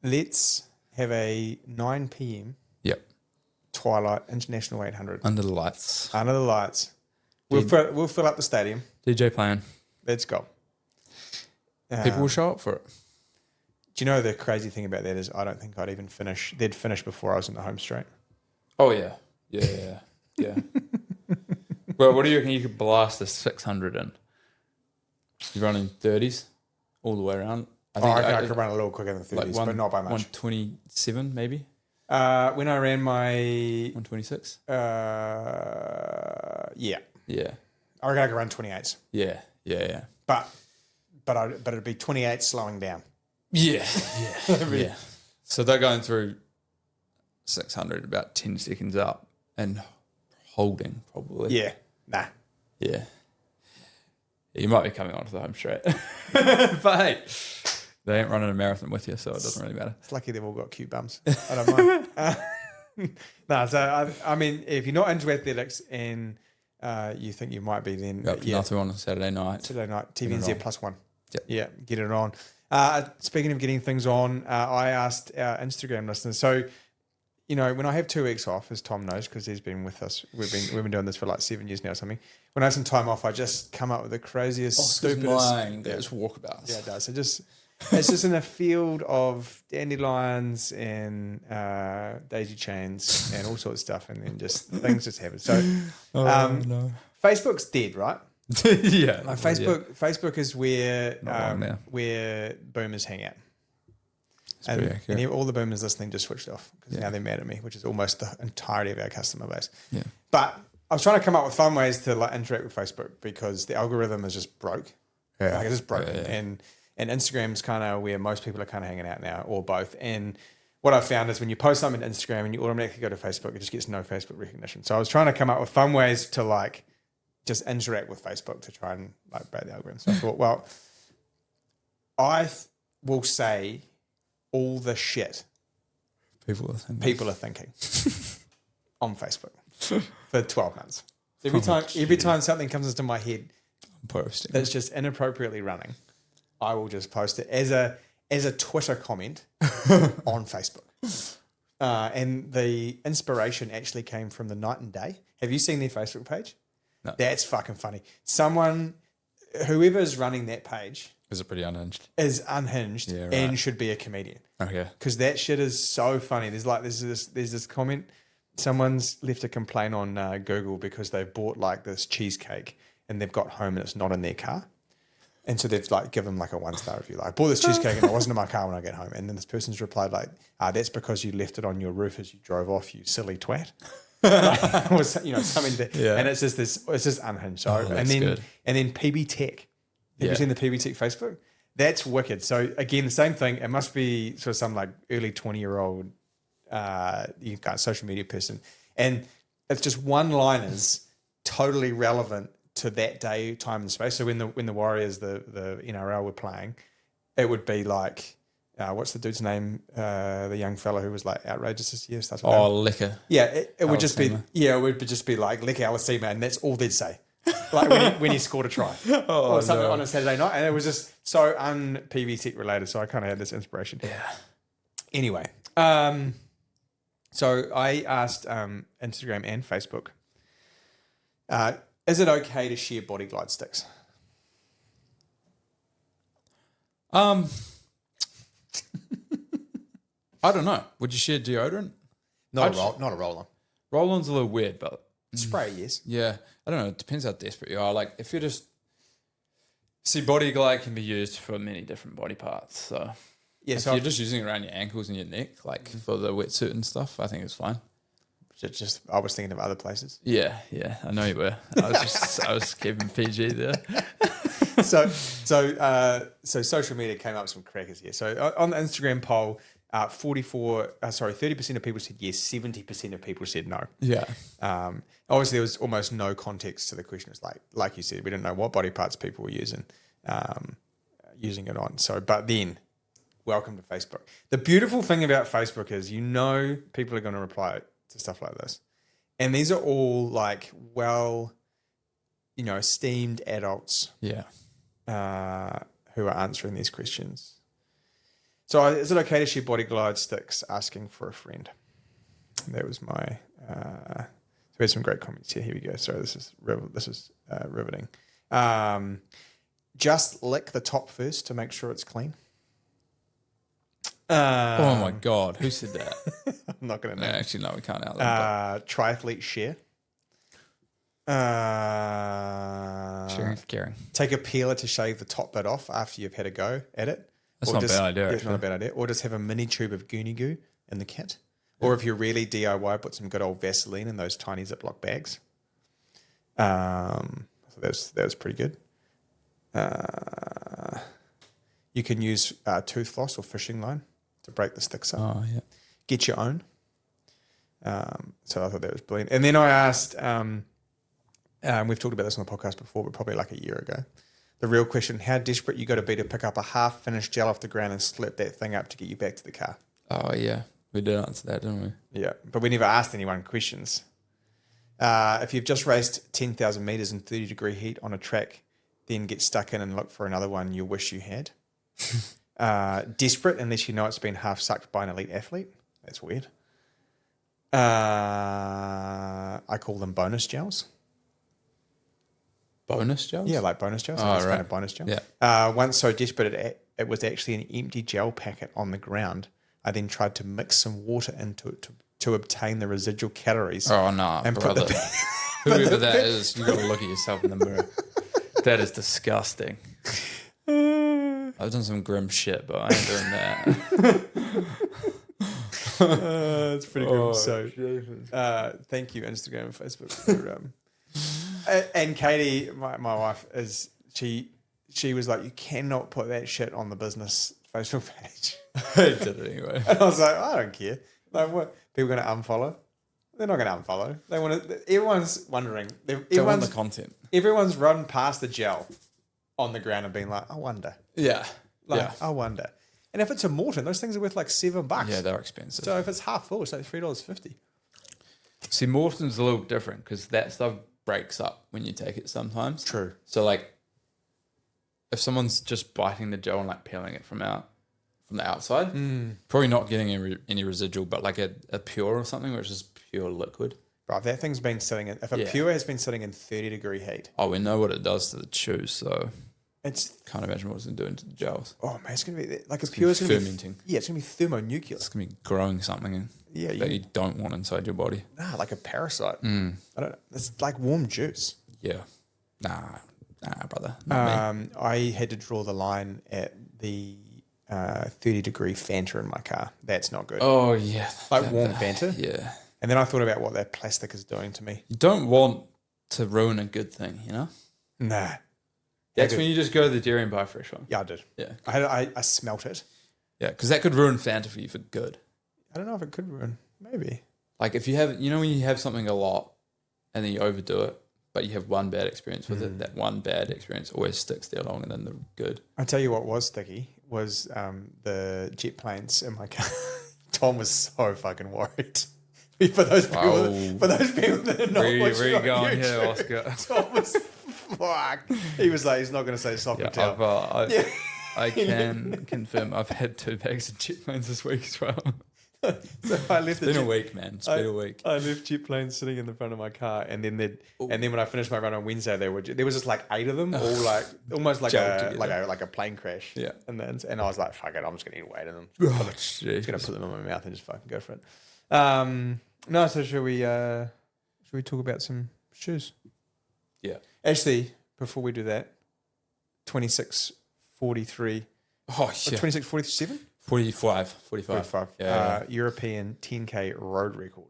S1: Let's have a 9 p.m.
S2: Yep.
S1: Twilight International 800
S2: Under the lights.
S1: under the lights. We'll fill up the stadium.
S2: DJ playing.
S1: Let's go.
S2: People will show up for it.
S1: Do you know the crazy thing about that is I don't think I'd even finish. They'd finish before I was in the home straight.
S2: Oh yeah, yeah. Well, what do you reckon you could blast a 600 in? You're running 30s all the way around.
S1: I could run a little quicker than 30s,
S2: like
S1: but not by much.
S2: 127 maybe.
S1: When I ran my
S2: 126.
S1: yeah,
S2: Yeah,
S1: I reckon I could run 28s,
S2: yeah.
S1: but it'd be 28 slowing down.
S2: Yeah. Yeah. So they're going through 600 about 10 seconds up and holding probably.
S1: Yeah, nah.
S2: Yeah. You might be coming onto the home straight. But hey, they ain't running a marathon with you, so it doesn't really matter.
S1: It's lucky they've all got cute bums. I don't mind. No, so I mean, if you're not into athletics and you think you might be, then
S2: Got nothing on a Saturday night.
S1: Saturday night,
S2: Get it
S1: TVNZ
S2: on.
S1: +1.
S2: Yep.
S1: Yeah, get it on. Speaking of getting things on, I asked our Instagram listeners. So, you know, when I have 2 weeks off, as Tom knows, because he's been with us, we've been doing this for like 7 years now or something. When I have some time off, I just come up with the craziest, stupidest.
S2: There's walkabouts.
S1: Yeah, it does. It's just in a field of dandelions and daisy chains and all sorts of stuff, and then just things just happen. So,
S2: no.
S1: Facebook's dead, right?
S2: Yeah.
S1: Like Facebook is where
S2: Not long now.
S1: where boomers hang out.
S2: pretty
S1: And,
S2: accurate.
S1: all the boomers listening just switched off because now they're mad at me, which is almost the entirety of our customer base.
S2: Yeah.
S1: But I was trying to come up with fun ways to like interact with Facebook because the algorithm is just broke.
S2: Yeah.
S1: Like it's just broken.
S2: Yeah.
S1: And Instagram's kind of where most people are kind of hanging out now, or both. And what I've found is when you post something to Instagram and you automatically go to Facebook, it just gets no Facebook recognition. So I was trying to come up with fun ways to like just interact with Facebook to try and like break the algorithm. So I thought, well, will say all the shit
S2: People are thinking.
S1: on Facebook for 12 months. Every time something comes into my head
S2: Posting.
S1: that's just inappropriately running, I will just post it as a Twitter comment on Facebook. And the inspiration actually came from the Night and Day. Have you seen their Facebook page?
S2: No.
S1: That's fucking funny. Whoever's running that page
S2: Is it pretty unhinged?
S1: is unhinged
S2: Yeah, right.
S1: and should be a comedian.
S2: Okay.
S1: Because that shit is so funny. There's this comment. Someone's left a complaint on Google because they've bought like this cheesecake and they've got home and it's not in their car. And so they've like given like a 1-star review. Like, I bought this cheesecake and it wasn't in my car when I get home. And then this person's replied like, that's because you left it on your roof as you drove off, you silly twat. Like, or something that,
S2: Yeah.
S1: and it's just unhinged. So,
S2: that's
S1: and then
S2: good.
S1: and then PB Tech. Have
S2: Yeah.
S1: you seen the PB Tech Facebook? That's wicked. So again, the same thing. It must be sort of some like early 20-year-old social media person, and it's just one-liners, totally relevant to that day, time, and space. So when the Warriors, the NRL were playing, it would be like, what's the dude's name? The young fellow who was like outrageous this year. Starts with
S2: Oh,
S1: that.
S2: liquor.
S1: Yeah, it would just be
S2: Alisema.
S1: it would just be like Lick Alisema, and that's all they'd say. Like when he scored a try or something on a Saturday night, and it was just so un-PV Tech related. So I kind of had this inspiration.
S2: Yeah.
S1: Anyway, so I asked Instagram and Facebook, is it okay to share body glide sticks?
S2: I don't know. Would you share deodorant?
S1: Not a roll-on.
S2: Roll-on's a little weird, but
S1: Spray, yes.
S2: yeah, I don't know. It depends how desperate you are. Like if you're just Body Glide can be used for many different body parts. So
S1: Yeah,
S2: if
S1: so
S2: you're just using it around your ankles and your neck, like for the wetsuit and stuff, I think it's fine.
S1: I was thinking of other places.
S2: Yeah, I know you were. I was keeping PG there.
S1: So social media came up with some crackers here. So on the Instagram poll, 30% of people said yes, 70% of people said no.
S2: Yeah.
S1: Obviously, there was almost no context to the question. It's like you said, we didn't know what body parts people were using it on. So, but then, welcome to Facebook. The beautiful thing about Facebook is, people are going to reply to stuff like this, and these are all like esteemed adults.
S2: Yeah.
S1: Who are answering these questions. So is it okay to share Body Glide sticks? Asking for a friend. That was my... we had some great comments here. Here we go. Sorry, this is riveting. Just lick the top first to make sure it's clean.
S2: Oh my God. Who said that?
S1: I'm not going to
S2: No,
S1: name.
S2: actually, no, we can't out them.
S1: Triathlete share.
S2: Sharing for caring.
S1: Take a peeler to shave the top bit off after you've had a go at it.
S2: That's not a bad idea,
S1: It's not a bad idea. Or just have a mini tube of Goonie Goo in the kit. Or if you're really DIY, put some good old Vaseline in those tiny Ziploc bags. So that was pretty good. You can use tooth floss or fishing line to break the sticks up.
S2: Oh, yeah.
S1: Get your own. So I thought that was brilliant. And then I asked, we've talked about this on the podcast before, but probably like a year ago. The real question, how desperate you got to be to pick up a half-finished gel off the ground and slip that thing up to get you back to the car.
S2: Oh, yeah. We did answer that, didn't we?
S1: Yeah, but we never asked anyone questions. If you've just raced 10,000 metres in 30-degree heat on a track, then get stuck in and look for another one you wish you had. Desperate unless you know it's been half-sucked by an elite athlete. That's weird. I call them bonus gels.
S2: Bonus gels?
S1: Yeah, like bonus gels.
S2: Oh,
S1: It's
S2: right.
S1: kind of bonus gel.
S2: Yeah.
S1: Once so desperate it was actually an empty gel packet on the ground. I then tried to mix some water into it to obtain the residual calories.
S2: Oh, no,
S1: and
S2: brother.
S1: put the
S2: Whoever that is, you got to look at yourself in the mirror. That is disgusting. I've done some grim shit, but I ain't doing that.
S1: It's pretty good. So, thank you, Instagram and Facebook. For, and Katie, my wife, she was like, you cannot put that shit on the business Facebook page.
S2: I did it anyway.
S1: And I was like, I don't care. Like, what? People going to unfollow? They're not going to unfollow. They want to. Everyone's wondering.
S2: Don't want
S1: Everyone's
S2: the content.
S1: Everyone's run past the gel on the ground and been like, I wonder.
S2: Yeah.
S1: Like, I wonder. And if it's a Morton, those things are worth like $7.
S2: Yeah, they're expensive.
S1: So if it's half full, it's like $3.50.
S2: See, Morton's a little different because that stuff breaks up when you take it sometimes.
S1: True.
S2: So, like, if someone's just biting the gel and, like, peeling it from the outside, probably not getting any residual, but, like, a pure or something, which is pure liquid.
S1: Bro, if that thing's been sitting in... If a pure has been sitting in 30-degree heat...
S2: Oh, we know what it does to the chew, so...
S1: It's...
S2: Can't imagine what it's doing to the gels.
S1: Oh, man, it's going to be... Like, a pure is going to be...
S2: fermenting.
S1: Yeah, it's going to be thermonuclear.
S2: It's going to be growing something that you don't want inside your body.
S1: Nah, like a parasite. I don't know. It's like warm juice.
S2: Yeah. Nah, brother. Not me.
S1: I had to draw the line at the 30-degree Fanta in my car. That's not good.
S2: Oh, yeah.
S1: Like warm Fanta.
S2: Yeah.
S1: And then I thought about what that plastic is doing to me.
S2: You don't want to ruin a good thing, you know?
S1: Nah.
S2: That's when you just go to the dairy and buy a fresh one.
S1: Yeah, I did.
S2: Yeah.
S1: I smelt it.
S2: Yeah, because that could ruin Fanta for you for good.
S1: I don't know if it could ruin. Maybe.
S2: Like if you have, you know, when you have something a lot and then you overdo it, but you have one bad experience with it, that one bad experience always sticks there longer than the good.
S1: I tell you what was sticky was the jet planes in my car. Tom was so fucking worried. For those people, that are not
S2: Where
S1: watching
S2: you
S1: on
S2: going
S1: YouTube,
S2: here, Oscar?
S1: Tom was fucked. He was like, he's not going to say soccer towel.
S2: I can confirm I've had 2 bags of jet planes this week as well.
S1: So I left
S2: It's been a week, man. It's been a week.
S1: I left jet planes sitting in the front of my car, and then when I finished my run on Wednesday, there was just like 8 of them, all like almost like a plane crash.
S2: Yeah.
S1: And I was like, fuck it, I'm just gonna eat 8 of them.
S2: Oh,
S1: Just gonna put them in my mouth and just fucking go for it. No, so should we talk about some shoes?
S2: Yeah.
S1: Actually, before we do that, 26:43.
S2: Oh,
S1: Or
S2: yeah.
S1: 26:47?
S2: 45.
S1: 45.
S2: Yeah.
S1: European 10K road record.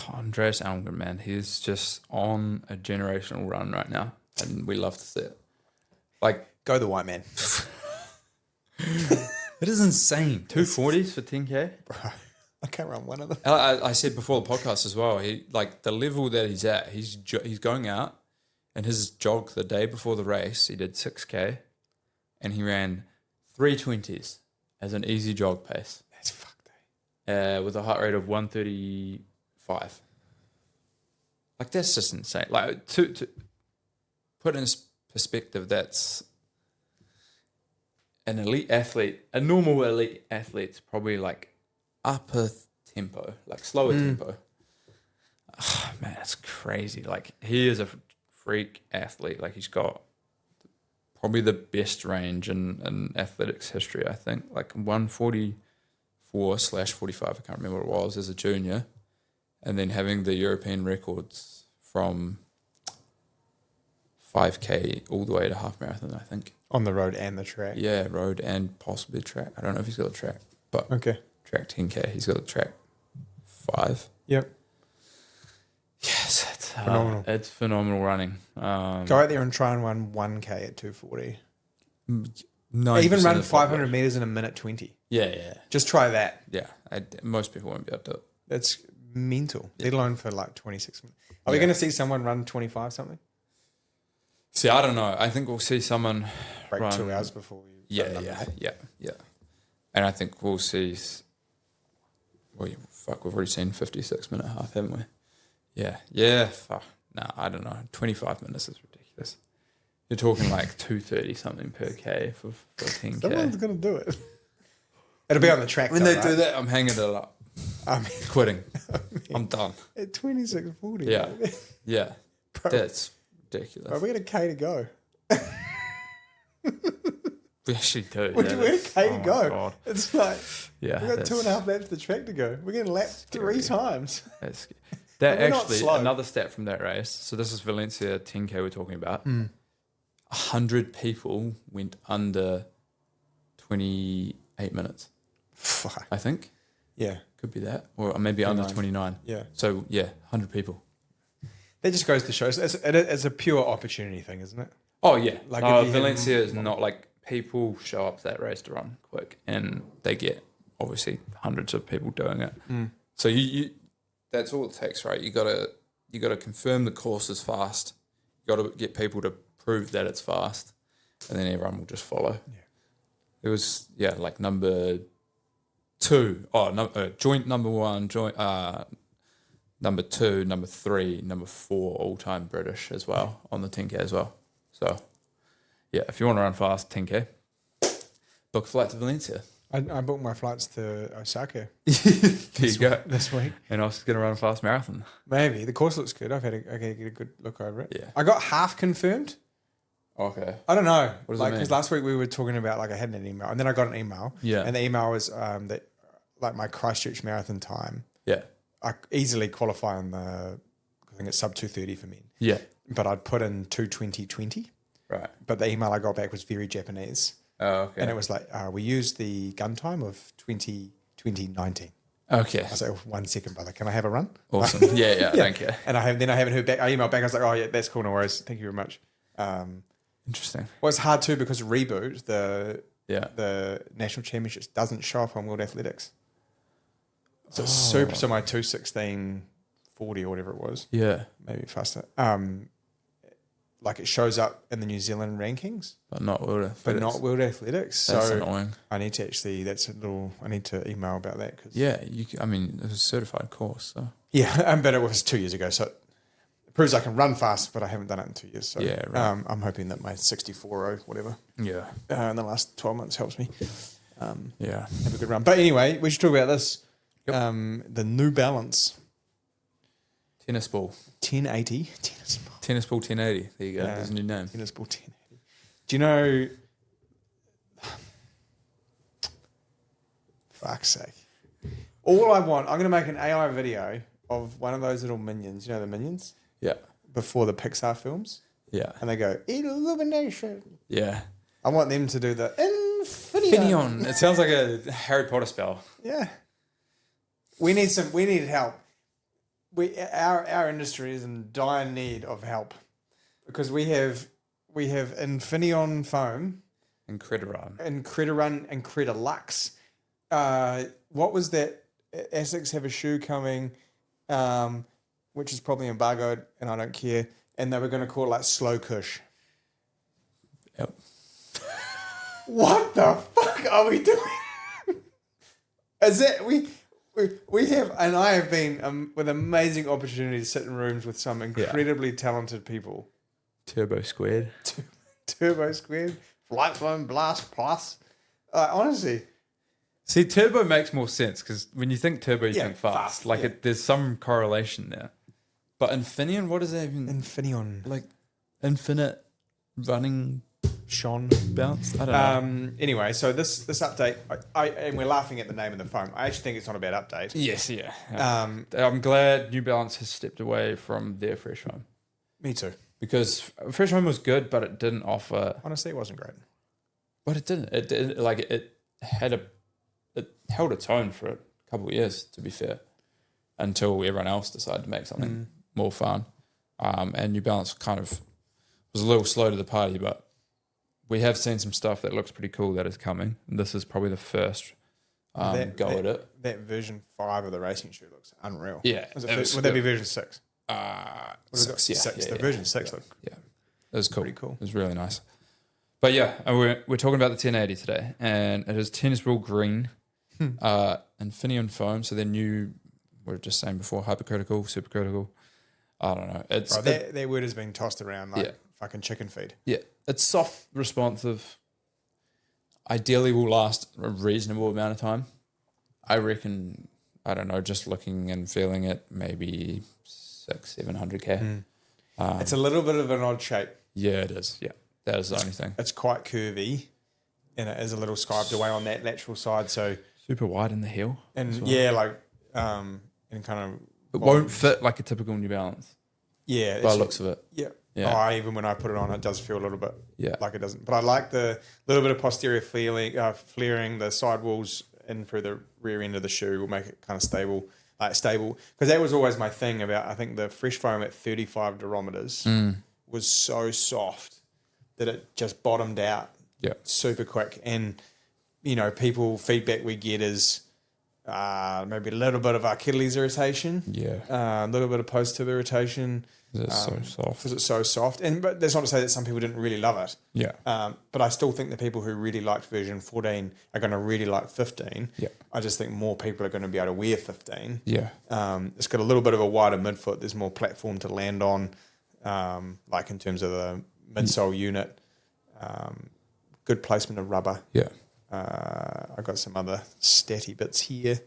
S2: Andreas Almgren, man, he's just on a generational run right now, and we love to see it. Like,
S1: Go the white man.
S2: it is insane. 240s for 10K.
S1: Bro, I can't run one of them.
S2: I said before the podcast as well. He like the level that he's at. He's going out, and his jog the day before the race, he did 6K, and he ran 320s as an easy jog pace.
S1: That's fucked, eh?
S2: With a heart rate of 135. Like, that's just insane. Like, to put in perspective, that's an elite athlete. A normal elite athlete's probably like upper tempo, like slower tempo. Oh, man, that's crazy. Like, he is a freak athlete. Like, he's got probably the best range in athletics history, I think. Like 144/45, I can't remember what it was, as a junior. And then having the European records from 5K all the way to half marathon, I think.
S1: On the road and the track.
S2: Yeah, road and possibly track. I don't know if he's got a track, but
S1: Okay.
S2: track 10K. He's got a track 5.
S1: Yep.
S2: Yes,
S1: Phenomenal.
S2: It's phenomenal running.
S1: Go out there and try and run 1K at 240.
S2: 90%
S1: Even run
S2: of the
S1: 500 meters in a minute 20.
S2: Yeah.
S1: Just try that.
S2: Yeah. Most people won't be able to do it.
S1: That's mental. Let alone for like 26 minutes. Are we going to see someone run 25 something?
S2: See, I don't know. I think we'll see someone
S1: Break
S2: run
S1: 2 hours before we.
S2: Yeah. And I think we'll see. Well, fuck, we've already seen 56-minute half, haven't we? Yeah. Fuck. No, I don't know. 25 minutes is ridiculous. You're talking like 230 something per K for 10K.
S1: Someone's going to do it. It'll be on the track.
S2: When they do that, I'm hanging it up. Quitting. I'm done.
S1: At 26:40.
S2: Yeah. Yeah.
S1: Bro,
S2: That's ridiculous.
S1: bro, we got a K to go.
S2: We actually do.
S1: We got a K to
S2: my
S1: go.
S2: God.
S1: It's like,
S2: Yeah.
S1: we got 2.5 laps of the track to go. We're getting lapped 3 times.
S2: That
S1: But we're not
S2: actually,
S1: slow.
S2: another stat from that race. So this is Valencia 10K we're talking about.
S1: Hmm.
S2: 100 people went under 28 minutes,
S1: Fuck.
S2: I think.
S1: Yeah.
S2: Could be that. Or maybe under 29.
S1: Yeah.
S2: So, 100 people.
S1: That just goes to show. It's a pure opportunity thing, isn't it?
S2: Oh, yeah.
S1: Like,
S2: Like,
S1: if you had-
S2: Valencia is not like people show up to that race to run quick and they get obviously hundreds of people doing it. So you that's all it takes, right? You gotta confirm the course is fast. You gotta get people to prove that it's fast, and then everyone will just follow.
S1: Yeah.
S2: It was like number 2. Joint number 1, joint number 2, number 3, number 4 all time British as well on the 10K as well. So if you want to run fast 10K, book a flight to Valencia.
S1: I booked my flights to Osaka
S2: There you go.
S1: this week.
S2: And I was going to run a fast marathon.
S1: Maybe. The course looks good. I get a good look over it.
S2: Yeah.
S1: I got half confirmed.
S2: Okay.
S1: I don't know.
S2: What does
S1: like,
S2: it mean?
S1: because last week we were talking about, like, I had an email and then I got an email.
S2: Yeah.
S1: And the email was that, like, my Christchurch marathon time,
S2: Yeah.
S1: I easily qualify on I think it's sub 230 for men.
S2: Yeah.
S1: But I'd put in 2:20:20.
S2: Right.
S1: But the email I got back was very Japanese.
S2: Oh, okay.
S1: And it was like, we used the gun time of 20:19.
S2: Okay.
S1: I was like, 1 second, brother. Can I have a run?
S2: Awesome. Yeah. Thank you.
S1: And I haven't heard back. I emailed back. I was like, oh, yeah, that's cool. No worries. Thank you very much.
S2: Interesting.
S1: Well, it's hard too because Reboot,
S2: Yeah.
S1: the national championships, doesn't show up on World Athletics. So it's super. So my 2:16:40 or whatever it was,
S2: Yeah.
S1: maybe faster. Like it shows up in the New Zealand rankings,
S2: But not World Athletics.
S1: but not World Athletics.
S2: That's
S1: So
S2: annoying.
S1: I need to actually. I need to email about that because
S2: Yeah. I mean, it was a certified course. So.
S1: yeah, but it was 2 years ago, so it proves I can run fast, but I haven't done it in 2 years. So
S2: Yeah, right.
S1: I'm hoping that my 64 or whatever
S2: Yeah.
S1: in the last 12 months helps me
S2: Yeah.
S1: have a good run. But anyway, we should talk about this.
S2: Yep.
S1: The New Balance
S2: Tennis ball.
S1: 1080 tennis ball.
S2: Tennis ball 1080. There you go.
S1: Yeah.
S2: There's a new name.
S1: Tennis ball 1080. Do you know? Fuck's sake. All I want, I'm going to make an AI video of one of those little minions. You know the minions?
S2: Yeah.
S1: Before the Pixar films.
S2: Yeah.
S1: And they go, illumination.
S2: Yeah.
S1: I want them to do the Infineon.
S2: Infineon. It sounds like a Harry Potter spell.
S1: Yeah. We need help. Our industry is in dire need of help because we have Infineon foam,
S2: Incredible.
S1: and Critarun and Critalux. What was that? Asics have a shoe coming, which is probably embargoed, and I don't care. And they were going to call it like Slow Kush.
S2: Yep.
S1: What the fuck are we doing? Is that we have, and I have been with amazing opportunity to sit in rooms with some incredibly talented people.
S2: Turbo Squared.
S1: Turbo Squared, Flight Foam Blast Plus. Honestly,
S2: See, turbo makes more sense because when you think turbo, you think fast. Like
S1: yeah.
S2: there's some correlation there. But Infineon, what does that even
S1: Infineon.
S2: like? Infinite running
S1: Sean.
S2: bounce? I don't know.
S1: Anyway, so this update, and we're laughing at the name of the foam. I actually think it's not a bad update.
S2: Yes, yeah.
S1: Um,
S2: I'm glad New Balance has stepped away from their fresh foam
S1: Me too.
S2: because fresh foam was good, but it didn't offer.
S1: Honestly, it wasn't great.
S2: But it didn't. It held its own for a couple of years, to be fair, until everyone else decided to make something more fun. And New Balance kind of was a little slow to the party, but we have seen some stuff that looks pretty cool that is coming. And this is probably the first go at it.
S1: That version 5 of the racing shoe looks unreal.
S2: Yeah.
S1: Would that be version 6?
S2: Six, yeah,
S1: 6.
S2: yeah,
S1: The version 6 look
S2: Yeah, it was cool.
S1: pretty cool.
S2: It was really nice. But yeah, and we're talking about the 1080 today, and it is tennis ball green, Infineon foam. So they're new. We were just saying before, hypercritical, supercritical. I don't know. It's
S1: that word has been tossed around like fucking chicken feed.
S2: yeah, it's soft, responsive. Ideally, will last a reasonable amount of time. I reckon. I don't know. Just looking and feeling it, maybe 600-700K.
S1: It's a little bit of an odd shape.
S2: Yeah, it is. Yeah, that is the only thing.
S1: It's quite curvy, and it is a little scarped away on that lateral side. So
S2: Super wide in the heel.
S1: and
S2: well.
S1: and kind of
S2: It won't fit like a typical New Balance
S1: yeah.
S2: by the looks of it.
S1: Yeah.
S2: Yeah.
S1: Even when I put it on, it does feel a little bit like it doesn't. But I like the little bit of posterior flaring, the sidewalls in through the rear end of the shoe will make it kind of stable. Because that was always my thing about, I think the fresh foam at 35 durometers was so soft that it just bottomed out super quick. And, people feedback we get is maybe a little bit of Achilles irritation.
S2: Yeah.
S1: A little bit of post-tib irritation.
S2: It's so soft.
S1: Because it's so soft. But that's not to say that some people didn't really love it.
S2: Yeah.
S1: But I still think the people who really liked version 14 are going to really like 15.
S2: Yeah.
S1: I just think more people are going to be able to wear 15.
S2: Yeah.
S1: It's got a little bit of a wider midfoot. There's more platform to land on, like in terms of the midsole unit. Good placement of rubber.
S2: Yeah.
S1: I've got some other statty bits here.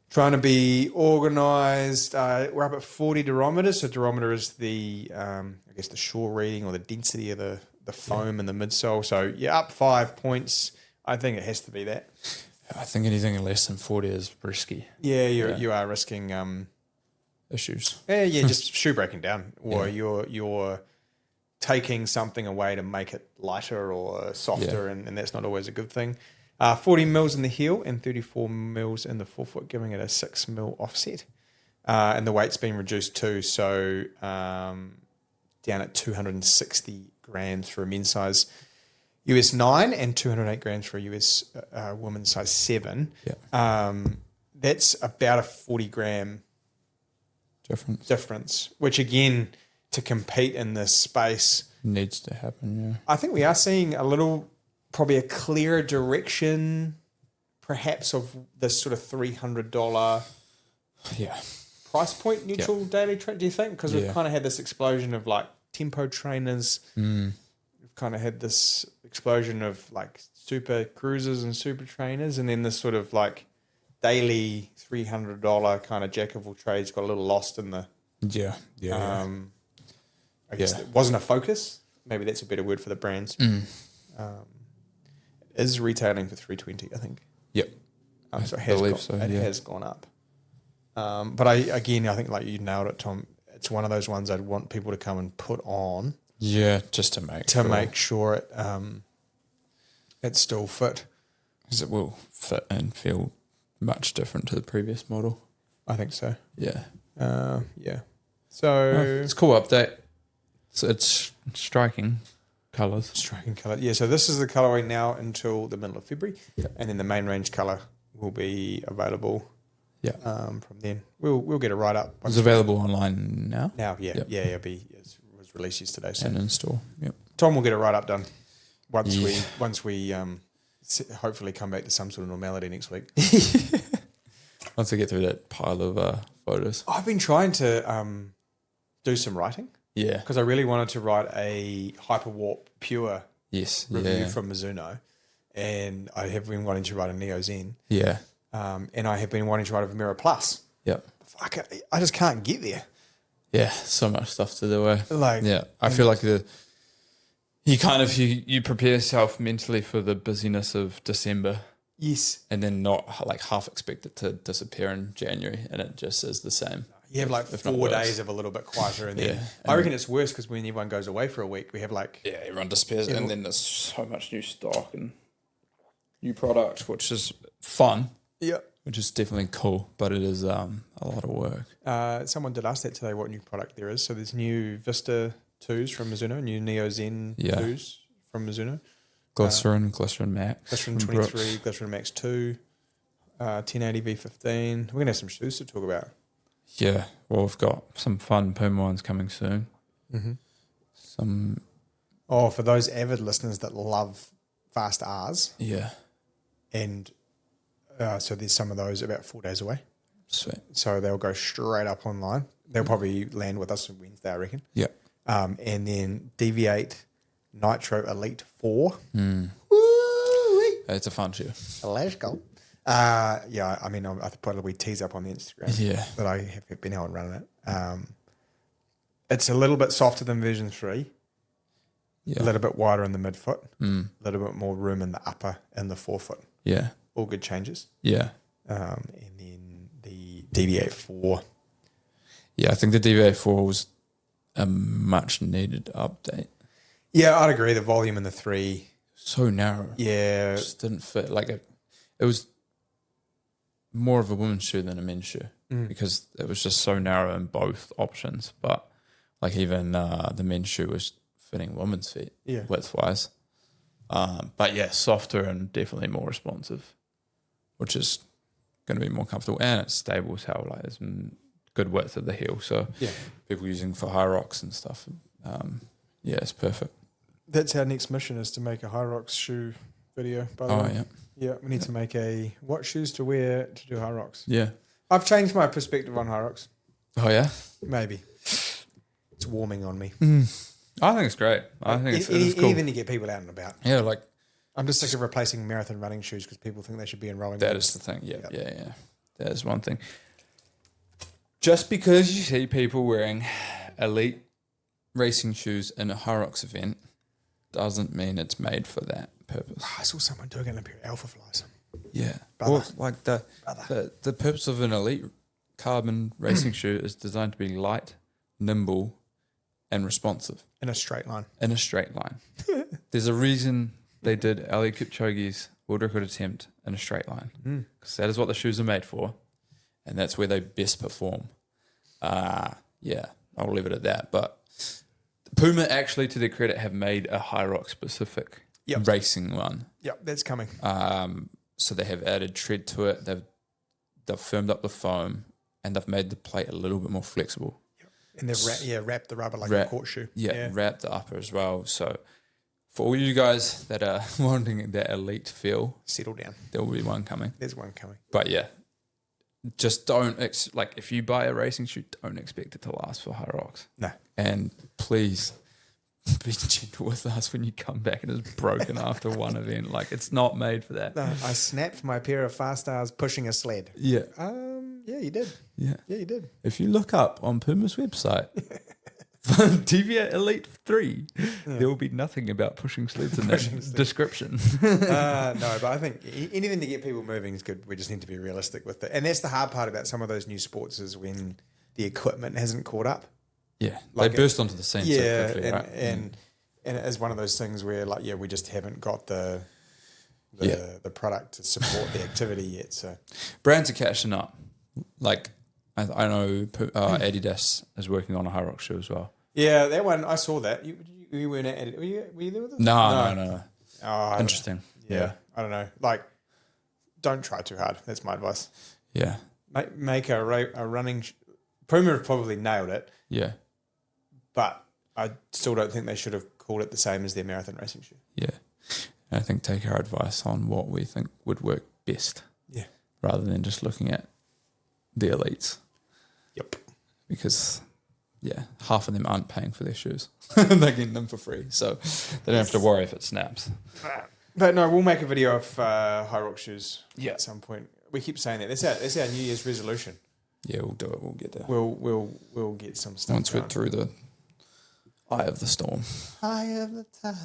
S1: Trying to be organised. We're up at 40 durometers. So durometer is the, the shore reading or the density of the foam and the midsole. So up 5 points. I think it has to be that.
S2: I think anything less than 40 is risky.
S1: Yeah, you are risking
S2: Issues.
S1: just shoe breaking down, or you're taking something away to make it lighter or softer, and that's not always a good thing. 40 mils in the heel and 34 mils in the forefoot, giving it a 6 mil offset. And the weight's been reduced too, so down at 260 grams for a men's size US 9 and 208 grams for a US women's size 7.
S2: Yeah.
S1: That's about a 40 gram difference, which again, to compete in this space,
S2: Needs to happen, yeah.
S1: I think we are seeing probably a clearer direction, perhaps, of this sort of $300
S2: Yeah.
S1: price point neutral daily trade. Do you think? Because we've
S2: Yeah.
S1: kind of had this explosion of like tempo trainers. We've kind of had this explosion of like super cruisers and super trainers, and then this sort of like daily $300 kind of jack of all trades got a little lost in the.
S2: Yeah. Yeah.
S1: I guess it wasn't a focus. Maybe that's a better word for the brands. Is retailing for $320, I think.
S2: Yep.
S1: So it
S2: believe
S1: has,
S2: so,
S1: it
S2: yeah.
S1: has gone up. But I think like you nailed it, Tom. It's one of those ones I'd want people to come and put on
S2: Yeah, just to make
S1: sure it it's still fit.
S2: because it will fit and feel much different to the previous model.
S1: I think so.
S2: Yeah.
S1: Yeah. So
S2: It's a cool update. It's striking colours.
S1: striking color. Yeah. So this is the colorway now until the middle of February,
S2: Yeah.
S1: and then the main range color will be available.
S2: Yeah.
S1: From then we'll get it right up.
S2: It's available online now
S1: Now. Yeah.
S2: Yep.
S1: Yeah. It was released yesterday. So
S2: and in store. Yep.
S1: Tom will get it right up done once
S2: Yeah.
S1: we hopefully come back to some sort of normality next week.
S2: Once I get through that pile of photos.
S1: I've been trying to do some writing
S2: Yeah.
S1: because I really wanted to write a Hyperwarp Pure
S2: Yes.
S1: review
S2: Yeah.
S1: from Mizuno, and I have been wanting to write a Neo Zen,
S2: Yeah.
S1: and I have been wanting to write a Vimera Plus.
S2: Yep.
S1: Fuck, I just can't get there.
S2: Yeah. So much stuff to do.
S1: Like,
S2: Yeah. I feel like you prepare yourself mentally for the busyness of December.
S1: yes,
S2: And then not like half expect it to disappear in January, and it just is the same.
S1: you have like
S2: If not
S1: 4
S2: worse.
S1: days of a little bit quieter, and then
S2: Yeah.
S1: I reckon it's worse because when everyone goes away for a week, we have like
S2: Yeah, everyone despairs, and then there's so much new stock and new product, which is fun,
S1: yeah.
S2: which is definitely cool, but it is a lot of work.
S1: Someone did ask that today what new product there is. So there's new Vista 2s from Mizuno, new Neo Zen
S2: Yeah.
S1: 2s from Mizuno.
S2: Glycerin Max,
S1: Glycerin
S2: from
S1: 23,
S2: Brooks.
S1: Glycerin Max 2, 1080 V15. We're going to have some shoes to talk about.
S2: Yeah, well, we've got some fun Puma ones coming soon.
S1: Mm-hmm.
S2: Some,
S1: Oh, for those avid listeners that love fast R's,
S2: yeah,
S1: and so there's some of those about 4 days away.
S2: sweet.
S1: So they'll go straight up online. They'll probably land with us on Wednesday, I reckon.
S2: Yeah.
S1: And then DV8 Nitro Elite 4.
S2: Mm.
S1: Woo-wee.
S2: It's a fun shoe.
S1: Let's go. Yeah, I mean, I put a wee tease up on the Instagram
S2: Yeah.
S1: that I have been out and running it. It's a little bit softer than version 3,
S2: Yeah.
S1: a little bit wider in the midfoot,
S2: Mm.
S1: a little bit more room in the upper and the forefoot.
S2: Yeah.
S1: All good changes.
S2: Yeah.
S1: And then the DV8 4.
S2: Yeah, I think the DV4 was a much needed update.
S1: Yeah, I'd agree. The volume in the 3,
S2: So narrow.
S1: yeah,
S2: Just didn't fit. Like it was more of a women's shoe than a men's shoe because it was just so narrow in both options. But like even the men's shoe was fitting women's feet
S1: Yeah.
S2: width wise. But yeah, softer and definitely more responsive, which is going to be more comfortable, and it's stable as hell. Like it's good width of the heel, so
S1: yeah.
S2: people using for high rocks and stuff. Yeah, it's perfect.
S1: That's our next mission, is to make a High Rocks shoe video, by the way.
S2: Yeah,
S1: Yeah, we need to make a what shoes to wear to do High Rocks.
S2: yeah.
S1: I've changed my perspective on High Rocks.
S2: Oh yeah.
S1: Maybe. It's warming on me.
S2: I think it's great. I think it's cool.
S1: Even to get people out and about.
S2: Yeah, like
S1: I'm just sick of replacing marathon running shoes because people think they should be in rolling.
S2: that is the thing. Yeah. That is one thing. Just because you see people wearing elite racing shoes in a High Rocks event doesn't mean it's made for that purpose.
S1: I saw someone doing it in a pair of Alpha Flies.
S2: Yeah.
S1: Brother.
S2: Well, like the purpose of an elite carbon racing shoe is designed to be light, nimble, and responsive
S1: In a straight line.
S2: in a straight line. There's a reason they did Ali Kipchoge's world record attempt in a straight line, because that is what the shoes are made for, and that's where they best perform. Yeah, I'll leave it at that. But Puma, actually, to their credit, have made a High Rock specific racing one.
S1: Yep, that's coming.
S2: So they have added tread to it. They've firmed up the foam, and they've made the plate a little bit more flexible.
S1: And they've wrapped the rubber like a court shoe.
S2: Yeah, wrapped the upper as well. So for all you guys that are wanting that elite feel,
S1: Settle down.
S2: there will be one coming.
S1: There's one coming.
S2: But yeah, just don't like if you buy a racing shoe, don't expect it to last for High Rocks.
S1: No.
S2: And please be gentle with us when you come back and it's broken after one event. Like it's not made for that.
S1: No, I snapped my pair of Fast Stars pushing a sled.
S2: Yeah.
S1: Yeah, you did.
S2: Yeah.
S1: Yeah, you did.
S2: If you look up on Puma's website, TVA Elite 3. There will be nothing about pushing sleds in that description.
S1: No, but I think anything to get people moving is good. We just need to be realistic with it. And that's the hard part about some of those new sports is when the equipment hasn't caught up.
S2: Yeah,
S1: Like
S2: they burst onto the scene so quickly,
S1: and,
S2: right?
S1: and it is one of those things where we just haven't got the product to support the activity yet. So
S2: Brands are catching up. Like, I know Adidas is working on a High Rock shoe as well.
S1: yeah, that one I saw that. You weren't at it. Were you there with us?
S2: No.
S1: Oh,
S2: Interesting.
S1: yeah, I don't know. Like, don't try too hard. That's my advice.
S2: Yeah.
S1: Make a running. Puma have probably nailed it,
S2: Yeah.
S1: but I still don't think they should have called it the same as their marathon racing shoe.
S2: Yeah. I think take our advice on what we think would work best.
S1: Yeah.
S2: Rather than just looking at the elites.
S1: Yep.
S2: Because, yeah, half of them aren't paying for their shoes. They're getting them for free. So they don't have to worry if it snaps.
S1: But no, we'll make a video of High Rock shoes
S2: Yeah.
S1: at some point. We keep saying that. That's our New Year's resolution.
S2: Yeah, we'll do it. We'll get there.
S1: We'll get some stuff.
S2: Once we're through the eye of the storm.
S1: Eye of the tiger.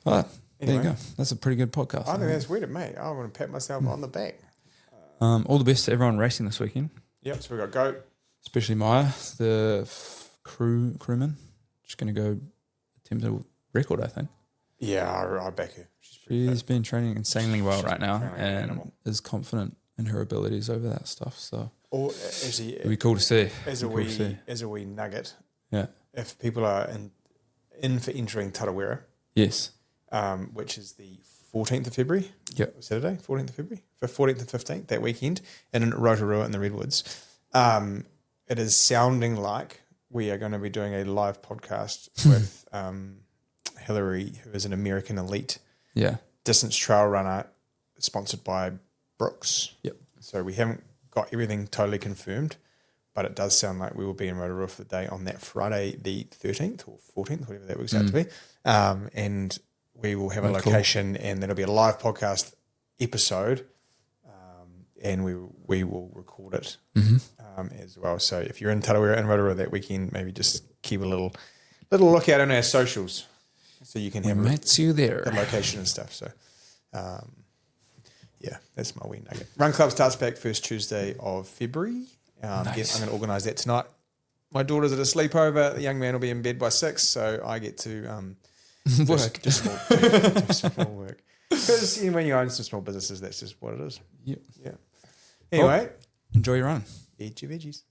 S2: All right. There
S1: Anyway.
S2: you go. That's a pretty good podcast.
S1: I think that's weird, mate. I want to pat myself on the back.
S2: All the best to everyone racing this weekend,
S1: Yep. So we got Goat.
S2: especially Maya, the crewman. Just going to go attempt a record, I think.
S1: Yeah, I back her. She's pretty
S2: She's been training insanely well right now
S1: training like an
S2: and
S1: animal.
S2: is confident in her abilities over that stuff. So
S1: Or actually,
S2: it'll be cool to see.
S1: as a
S2: Be cool to see.
S1: wee nugget,
S2: Yeah.
S1: if people are in for entering Tarawera,
S2: Yes.
S1: which is the 14th of February.
S2: Yep.
S1: Saturday, 14th of February, for 14th and 15th, that weekend, and in Rotorua in the Redwoods. It is sounding like we are going to be doing a live podcast with Hillary, who is an American elite
S2: Yeah.
S1: distance trail runner, sponsored by Brooks.
S2: Yep.
S1: So we haven't got everything totally confirmed, but it does sound like we will be in Rotorua for the day on that Friday, the 13th or 14th, whatever that works out to be. And we will have a
S2: Oh, cool.
S1: location, and there'll be a live podcast episode, and we will record it as well. So if you're in Tarawera and Rotorua that weekend, maybe just keep a little lookout on our socials, so you can have a
S2: Meet you there.
S1: the location and stuff. So, yeah, that's my wee nugget. Run Club starts back first Tuesday of February.
S2: Nice.
S1: I'm going to organise that tonight. My daughter's at a sleepover. The young man will be in bed by 6, so I get to
S2: Work.
S1: do small work. Because when you own some small businesses, that's just what it is.
S2: Yep.
S1: Yeah. Anyway,
S2: Enjoy your run.
S1: eat your veggies.